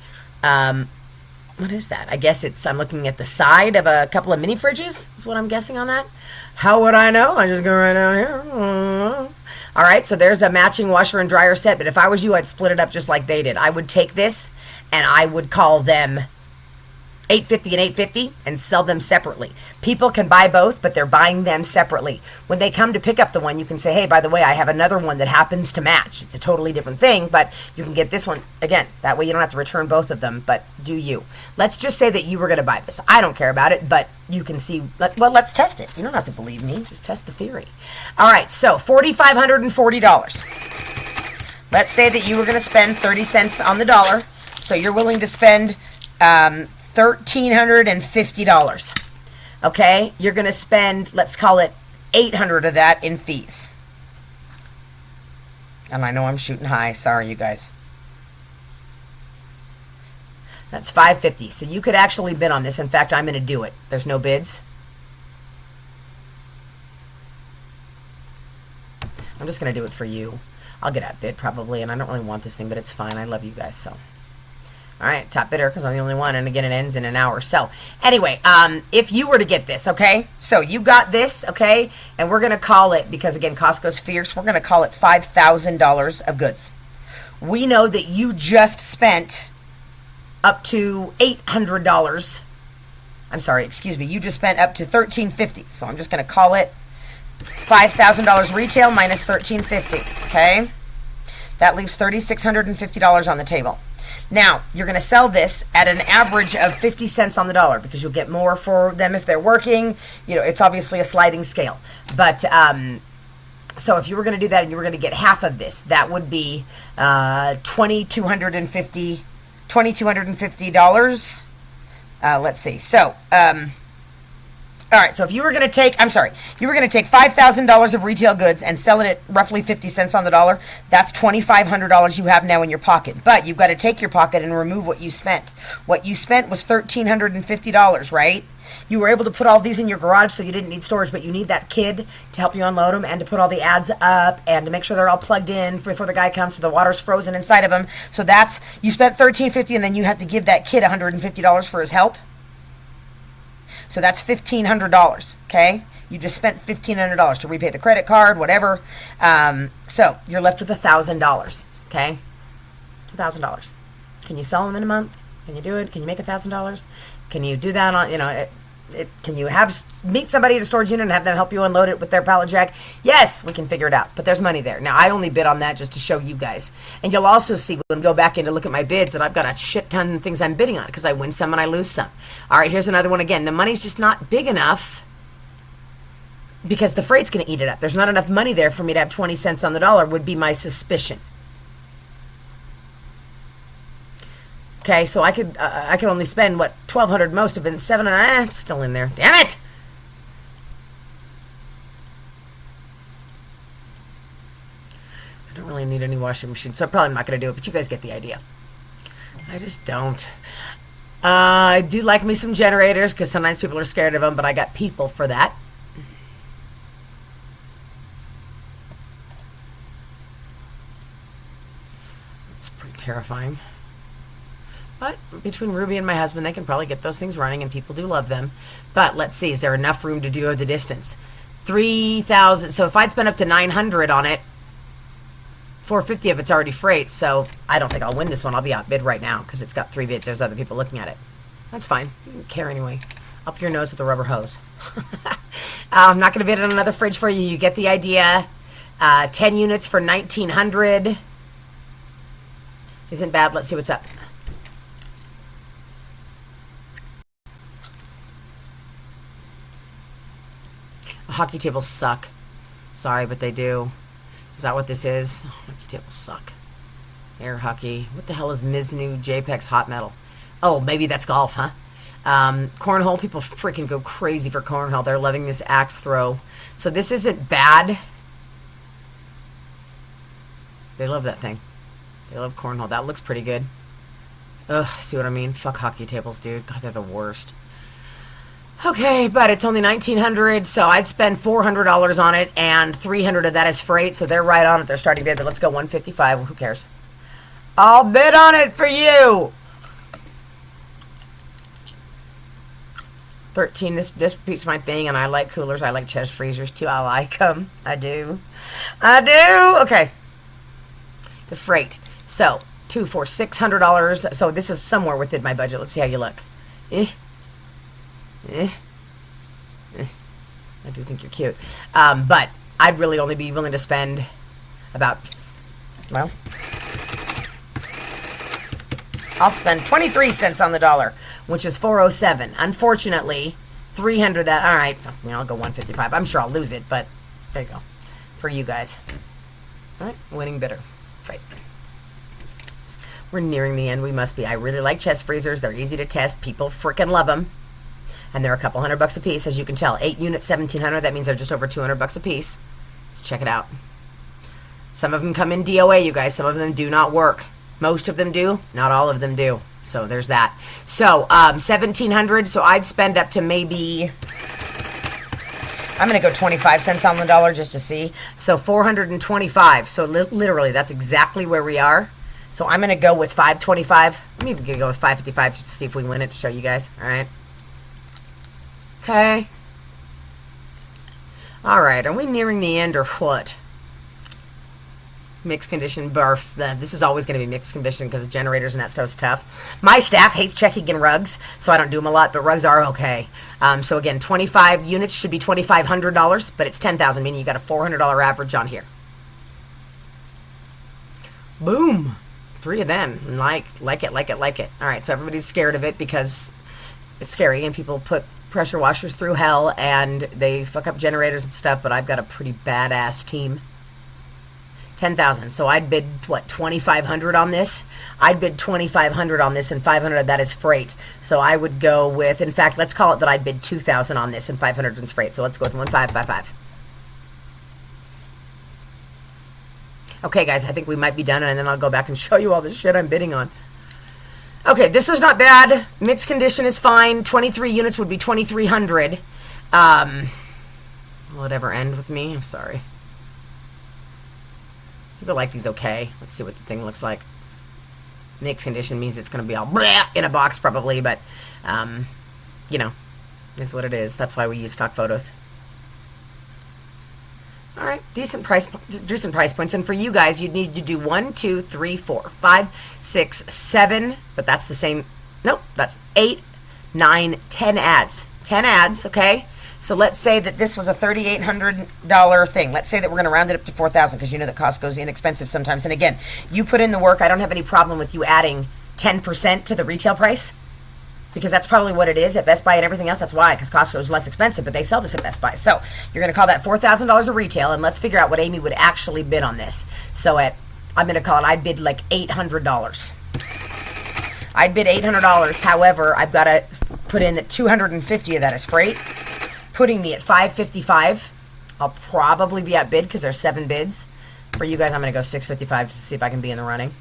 What is that? I guess I'm looking at the side of a couple of mini fridges, is what I'm guessing on that. How would I know? I just go right down here. All right, so there's a matching washer and dryer set, but if I was you, I'd split it up just like they did. I would take this, and I would call them 850 and 850 and sell them separately. People can buy both, but they're buying them separately. When they come to pick up the one, you can say, hey, by the way, I have another one that happens to match. It's a totally different thing, but you can get this one again. That way you don't have to return both of them, but do you. Let's just say that you were going to buy this. I don't care about it, but you can see. Well, let's test it. You don't have to believe me. Just test the theory. All right, so $4,540. Let's say that you were going to spend 30 cents on the dollar, so you're willing to spend $1,350. Okay, you're going to spend, let's call it $800 of that in fees. And I know I'm shooting high. Sorry, you guys. That's $550. So you could actually bid on this. In fact, I'm going to do it. There's no bids. I'm just going to do it for you. I'll get outbid probably, and I don't really want this thing, but it's fine. I love you guys, so. All right, top bidder, because I'm the only one, and again, it ends in an hour. So, anyway, if you were to get this, okay, so you got this, okay, and we're going to call it, because again, Costco's fierce, we're going to call it $5,000 of goods. We know that you just spent up to $800. I'm sorry, excuse me, you just spent up to $1,350. So I'm just going to call it $5,000 retail minus $1,350, okay? That leaves $3,650 on the table. Now, you're going to sell this at an average of 50 cents on the dollar because you'll get more for them if they're working. You know, it's obviously a sliding scale. But, so if you were going to do that and you were going to get half of this, that would be $2,250. Let's see. So, all right, so if you were going to take, you were going to take $5,000 of retail goods and sell it at roughly 50 cents on the dollar, that's $2,500 you have now in your pocket. But you've got to take your pocket and remove what you spent. What you spent was $1,350, right? You were able to put all these in your garage so you didn't need storage, but you need that kid to help you unload them and to put all the ads up and to make sure they're all plugged in before the guy comes so the water's frozen inside of them. So that's, you spent $1,350 and then you have to give that kid $150 for his help. So that's $1,500, okay? You just spent $1,500 to repay the credit card, whatever. So you're left with $1,000, okay? It's $1,000. Can you sell them in a month? Can you do it? Can you make $1,000? Can you do that on, can you meet somebody at a storage unit and have them help you unload it with their pallet jack? Yes, we can figure it out, but there's money there. Now, I only bid on that just to show you guys. And you'll also see when we go back in to look at my bids that I've got a shit ton of things I'm bidding on because I win some and I lose some. All right, here's another one again. The money's just not big enough because the freight's going to eat it up. There's not enough money there for me to have 20 cents on the dollar would be my suspicion. Okay, so I could only spend, what, $1,200 most of it, and $700, it's still in there. Damn it! I don't really need any washing machine, so I'm probably not going to do it, but you guys get the idea. I just don't. I do like me some generators, because sometimes people are scared of them, but I got people for that. It's pretty terrifying. But between Ruby and my husband, they can probably get those things running, and people do love them. But let's see, is there enough room to do the distance? 3,000. So if I'd spent up to 900 on it, 450 of it's already freight. So I don't think I'll win this one. I'll be outbid right now because it's got 3 bids. There's other people looking at it. That's fine. You don't care anyway. Up your nose with a rubber hose. I'm not going to bid on another fridge for you. You get the idea. 10 units for 1,900. Isn't bad. Let's see what's up. Hockey tables suck. Sorry, but they do. Is that what this is? Oh, hockey tables suck. Air hockey. What the hell is Mizuno JPEX Hot Metal? Oh, maybe that's golf, huh? Cornhole. People freaking go crazy for cornhole. They're loving this axe throw. So this isn't bad. They love that thing. They love cornhole. That looks pretty good. Ugh, see what I mean? Fuck hockey tables, dude. God, they're the worst. Okay, but it's only $1,900, so I'd spend $400 on it, and $300 of that is freight, so they're right on it. They're starting bid, but let's go $155. Who cares? I'll bid on it for you. 13. This beats my thing, and I like coolers. I like chest freezers too. I like them. I do. Okay. The freight. So $600. So this is somewhere within my budget. Let's see how you look. Eh, eh, eh. I do think you're cute. But I'd really only be willing to spend about, well, I'll spend 23 cents on the dollar, which is 407. Unfortunately, 300 that, all right, I'll go 155. I'm sure I'll lose it, but there you go. For you guys. All right, winning bidder. Right. We're nearing the end. We must be. I really like chest freezers. They're easy to test. People freaking love them. And they're a couple $100 a piece, as you can tell. 8 units, 1,700. That means they're just over $200 a piece. Let's check it out. Some of them come in DOA, you guys. Some of them do not work. Most of them do. Not all of them do. So there's that. So 1,700. So I'd spend up to maybe, I'm going to go 25 cents on the dollar just to see. So 425. So literally, that's exactly where we are. So I'm going to go with 525. I'm even going to go with 555 just to see if we win it, to show you guys. All right. Okay. All right. Are we nearing the end or what? Mixed condition barf. This is always going to be mixed condition because generators and that stuff's tough. My staff hates checking in rugs, so I don't do them a lot, but rugs are okay. So again, 25 units should be $2,500, but it's 10,000, meaning you got a $400 average on here. Boom. 3 of them. Like it. All right, so everybody's scared of it because it's scary and people put pressure washers through hell and they fuck up generators and stuff, but I've got a pretty badass team. 10,000. So I'd bid, what, 2,500 on this? I'd bid 2,500 on this, and 500 of that is freight. So I would go with, in fact, let's call it that I'd bid 2,000 on this, and 500 is freight. So let's go with 1,555. Okay, guys, I think we might be done, and then I'll go back and show you all the shit I'm bidding on. Okay, this is not bad. Mixed condition is fine. 23 units would be 2,300. Will it ever end with me? I'm sorry. People like these okay. Let's see what the thing looks like. Mixed condition means it's going to be all bleh in a box probably, but, you know, is what it is. That's why we use stock photos. All right, decent price points. And for you guys, you'd need to do 1, 2, 3, 4, 5, 6, 7. But that's the same. Nope, that's 8, 9, 10 ads. 10 ads, okay? So let's say that this was a $3,800 thing. Let's say that we're going to round it up to 4,000 because you know that Costco's inexpensive sometimes. And again, you put in the work. I don't have any problem with you adding 10% to the retail price because that's probably what it is at Best Buy and everything else. That's why, because Costco is less expensive, but they sell this at Best Buy. So you're going to call that $4,000 a retail, and let's figure out what Amy would actually bid on this. So I'm going to call it, I'd bid like $800. I'd bid $800. However, I've got to put in that 250 of that is freight, putting me at 555. I'll probably be at bid because there's 7 bids. For you guys, I'm going to go 655 to see if I can be in the running.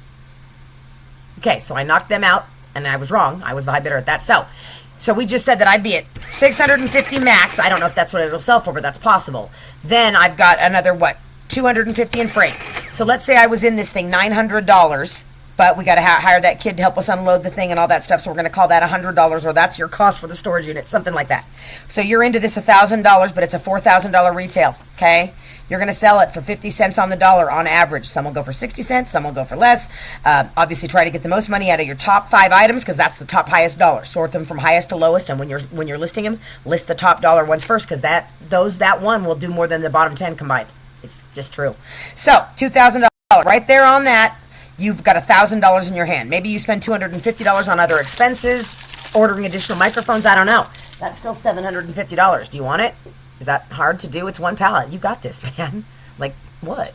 Okay, so I knocked them out, and I was wrong. I was the high bidder at that. So we just said that I'd be at 650 max. I don't know if that's what it'll sell for, but that's possible. Then I've got another, what, 250 in freight. So let's say I was in this thing $900, but we got to hire that kid to help us unload the thing and all that stuff. So we're going to call that $100, or that's your cost for the storage unit, something like that. So you're into this $1,000, but it's a $4,000 retail, okay? You're going to sell it for 50 cents on the dollar on average. Some will go for 60 cents, some will go for less. Obviously, try to get the most money out of your top 5 items because that's the top highest dollar. Sort them from highest to lowest, and when you're listing them, list the top dollar ones first because that one will do more than the bottom 10 combined. It's just true. So $2,000 right there on that. You've got $1,000 in your hand. Maybe you spend $250 on other expenses, ordering additional microphones. I don't know. That's still $750. Do you want it? Is that hard to do? It's one pallet. You got this, man. Like, what?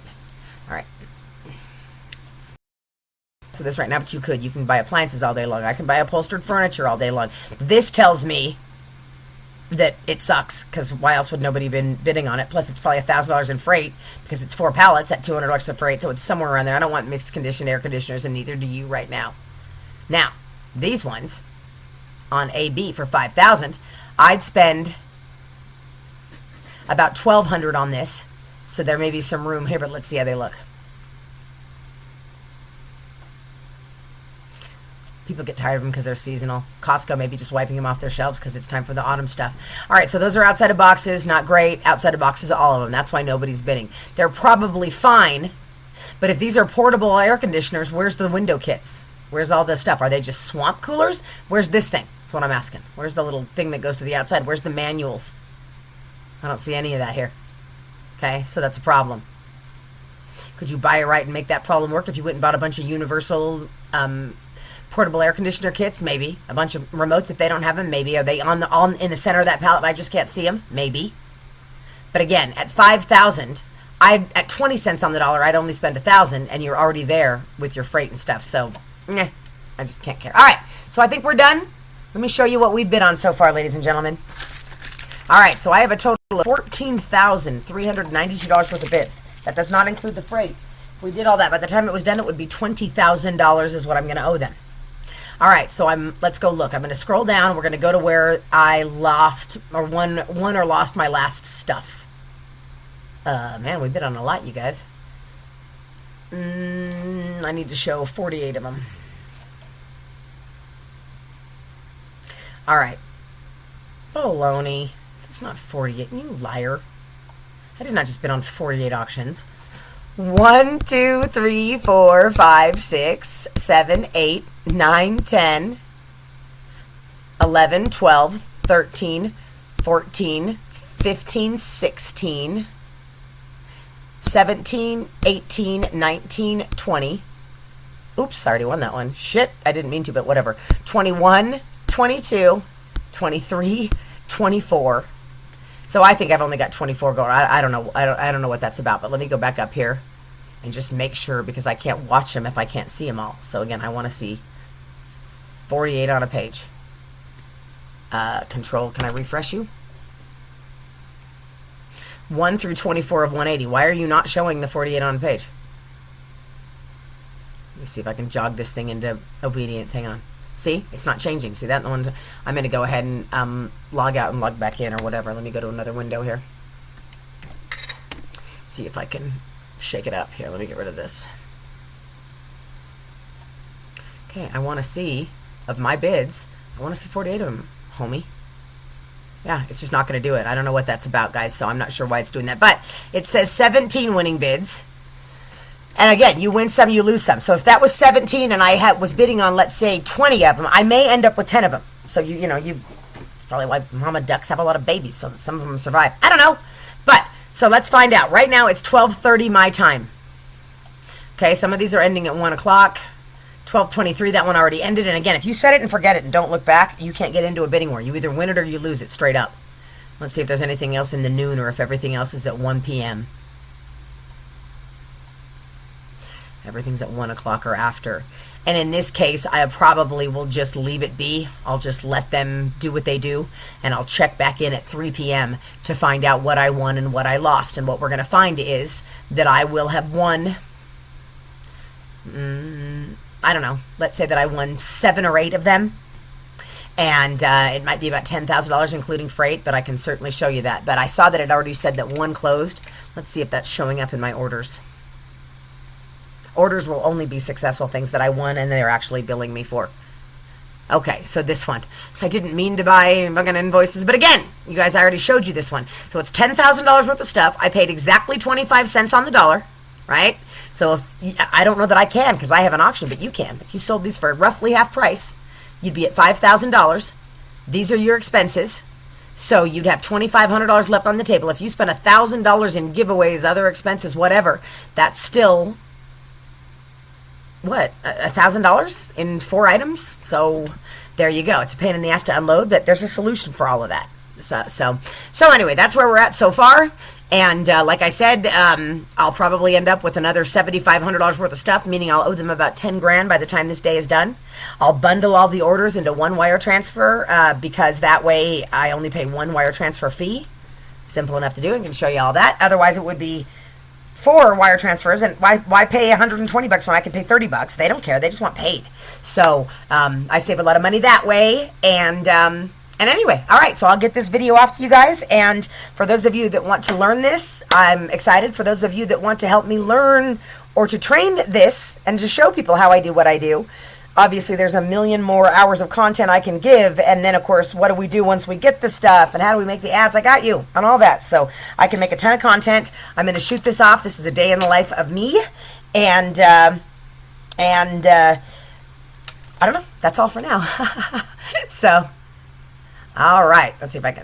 All right. So this right now, but you can buy appliances all day long. I can buy upholstered furniture all day long. This tells me that it sucks, because why else would nobody been bidding on it? Plus, it's probably $1,000 in freight, because it's 4 pallets at $200 of freight, so it's somewhere around there. I don't want mixed condition air conditioners, and neither do you right now. Now, these ones, on AB for $5,000, I'd spend about $1,200 on this, so there may be some room here, but let's see how they look. People get tired of them because they're seasonal. Costco may be just wiping them off their shelves because it's time for the autumn stuff. All right, so those are outside of boxes. Not great. Outside of boxes, all of them. That's why nobody's bidding. They're probably fine, but if these are portable air conditioners, where's the window kits? Where's all this stuff? Are they just swamp coolers? Where's this thing? That's what I'm asking. Where's the little thing that goes to the outside? Where's the manuals? I don't see any of that here. Okay, so that's a problem. Could you buy it right and make that problem work if you went and bought a bunch of universal portable air conditioner kits? Maybe. A bunch of remotes if they don't have them? Maybe. Are they in the center of that pallet and I just can't see them? Maybe. But again, at $5,000, at 20 cents on the dollar, I'd only spend $1,000, and you're already there with your freight and stuff. So, I just can't care. All right, so I think we're done. Let me show you what we've bid on so far, ladies and gentlemen. All right, so I have a total of $14,392 worth of bids. That does not include the freight. If we did all that, by the time it was done, it would be $20,000 is what I'm going to owe them. All right, so let's go look. I'm going to scroll down. We're going to go to where I lost or won or lost my last stuff. Man, we bid on a lot, you guys. I need to show 48 of them. All right. Baloney. There's not 48. You liar. I did not just bid on 48 auctions. 1, 2, 3, 4, 5, 6, 7, 8, 9, 10, 11, 12, 13, 14, 15, 16, 17, 18, 19, 20. Oops, I already won that one. Shit, I didn't mean to, but whatever. 21, 22, 23, 24. So I think I've only got 24 going. I don't know. I don't know what that's about. But let me go back up here and just make sure, because I can't watch them if I can't see them all. So again, I want to see 48 on a page. Control. Can I refresh you? 1 through 24 of 180. Why are you not showing the 48 on a page? Let me see if I can jog this thing into obedience. Hang on. See, it's not changing. See that one? I'm going to go ahead and log out and log back in or whatever. Let me go to another window here. See if I can shake it up here. Let me get rid of this. Okay, I want to see, of my bids, I want to see 48 of them, homie. Yeah, it's just not going to do it. I don't know what that's about, guys, so I'm not sure why it's doing that. But it says 17 winning bids. And again, you win some, you lose some. So if that was 17 and I was bidding on, let's say, 20 of them, I may end up with 10 of them. So, it's probably why mama ducks have a lot of babies, so that some of them survive. I don't know. But, so let's find out. Right now, it's 12:30 my time. Okay, some of these are ending at 1 o'clock. 12:23, that one already ended. And again, if you set it and forget it and don't look back, you can't get into a bidding war. You either win it or you lose it straight up. Let's see if there's anything else in the noon or if everything else is at 1 p.m. Everything's at 1 o'clock or after. And in this case, I probably will just leave it be. I'll just let them do what they do. And I'll check back in at 3 p.m. to find out what I won and what I lost. And what we're going to find is that I will have won, I don't know, let's say that I won 7 or 8 of them. And it might be about $10,000 including freight, but I can certainly show you that. But I saw that it already said that 1 closed. Let's see if that's showing up in my orders. Orders will only be successful things that I won and they're actually billing me for. Okay, so this one. I didn't mean to buy fucking invoices, but again, you guys, I already showed you this one. So it's $10,000 worth of stuff. I paid exactly 25 cents on the dollar, right? So I don't know that I can because I have an auction, but you can. If you sold these for roughly half price, you'd be at $5,000. These are your expenses. So you'd have $2,500 left on the table. If you spent $1,000 in giveaways, other expenses, whatever, that's still... what, $1,000 in 4 items? So there you go. It's a pain in the ass to unload, but there's a solution for all of that. So anyway, that's where we're at so far. And like I said, I'll probably end up with another $7,500 worth of stuff, meaning I'll owe them about 10 grand by the time this day is done. I'll bundle all the orders into one wire transfer because that way I only pay one wire transfer fee. Simple enough to do. I can show you all that. Otherwise, it would be 4 wire transfers, and why pay $120 when I can pay $30? They don't care. They just want paid. So I save a lot of money that way. And anyway, all right, so I'll get this video off to you guys. And for those of you that want to learn this, I'm excited. For those of you that want to help me learn or to train this and to show people how I do what I do, obviously there's a million more hours of content I can give. And then, of course, what do we do once we get the stuff? And how do we make the ads? I got you on all that. So I can make a ton of content. I'm going to shoot this off. This is a day in the life of me. And I don't know. That's all for now. So, all right. Let's see if I can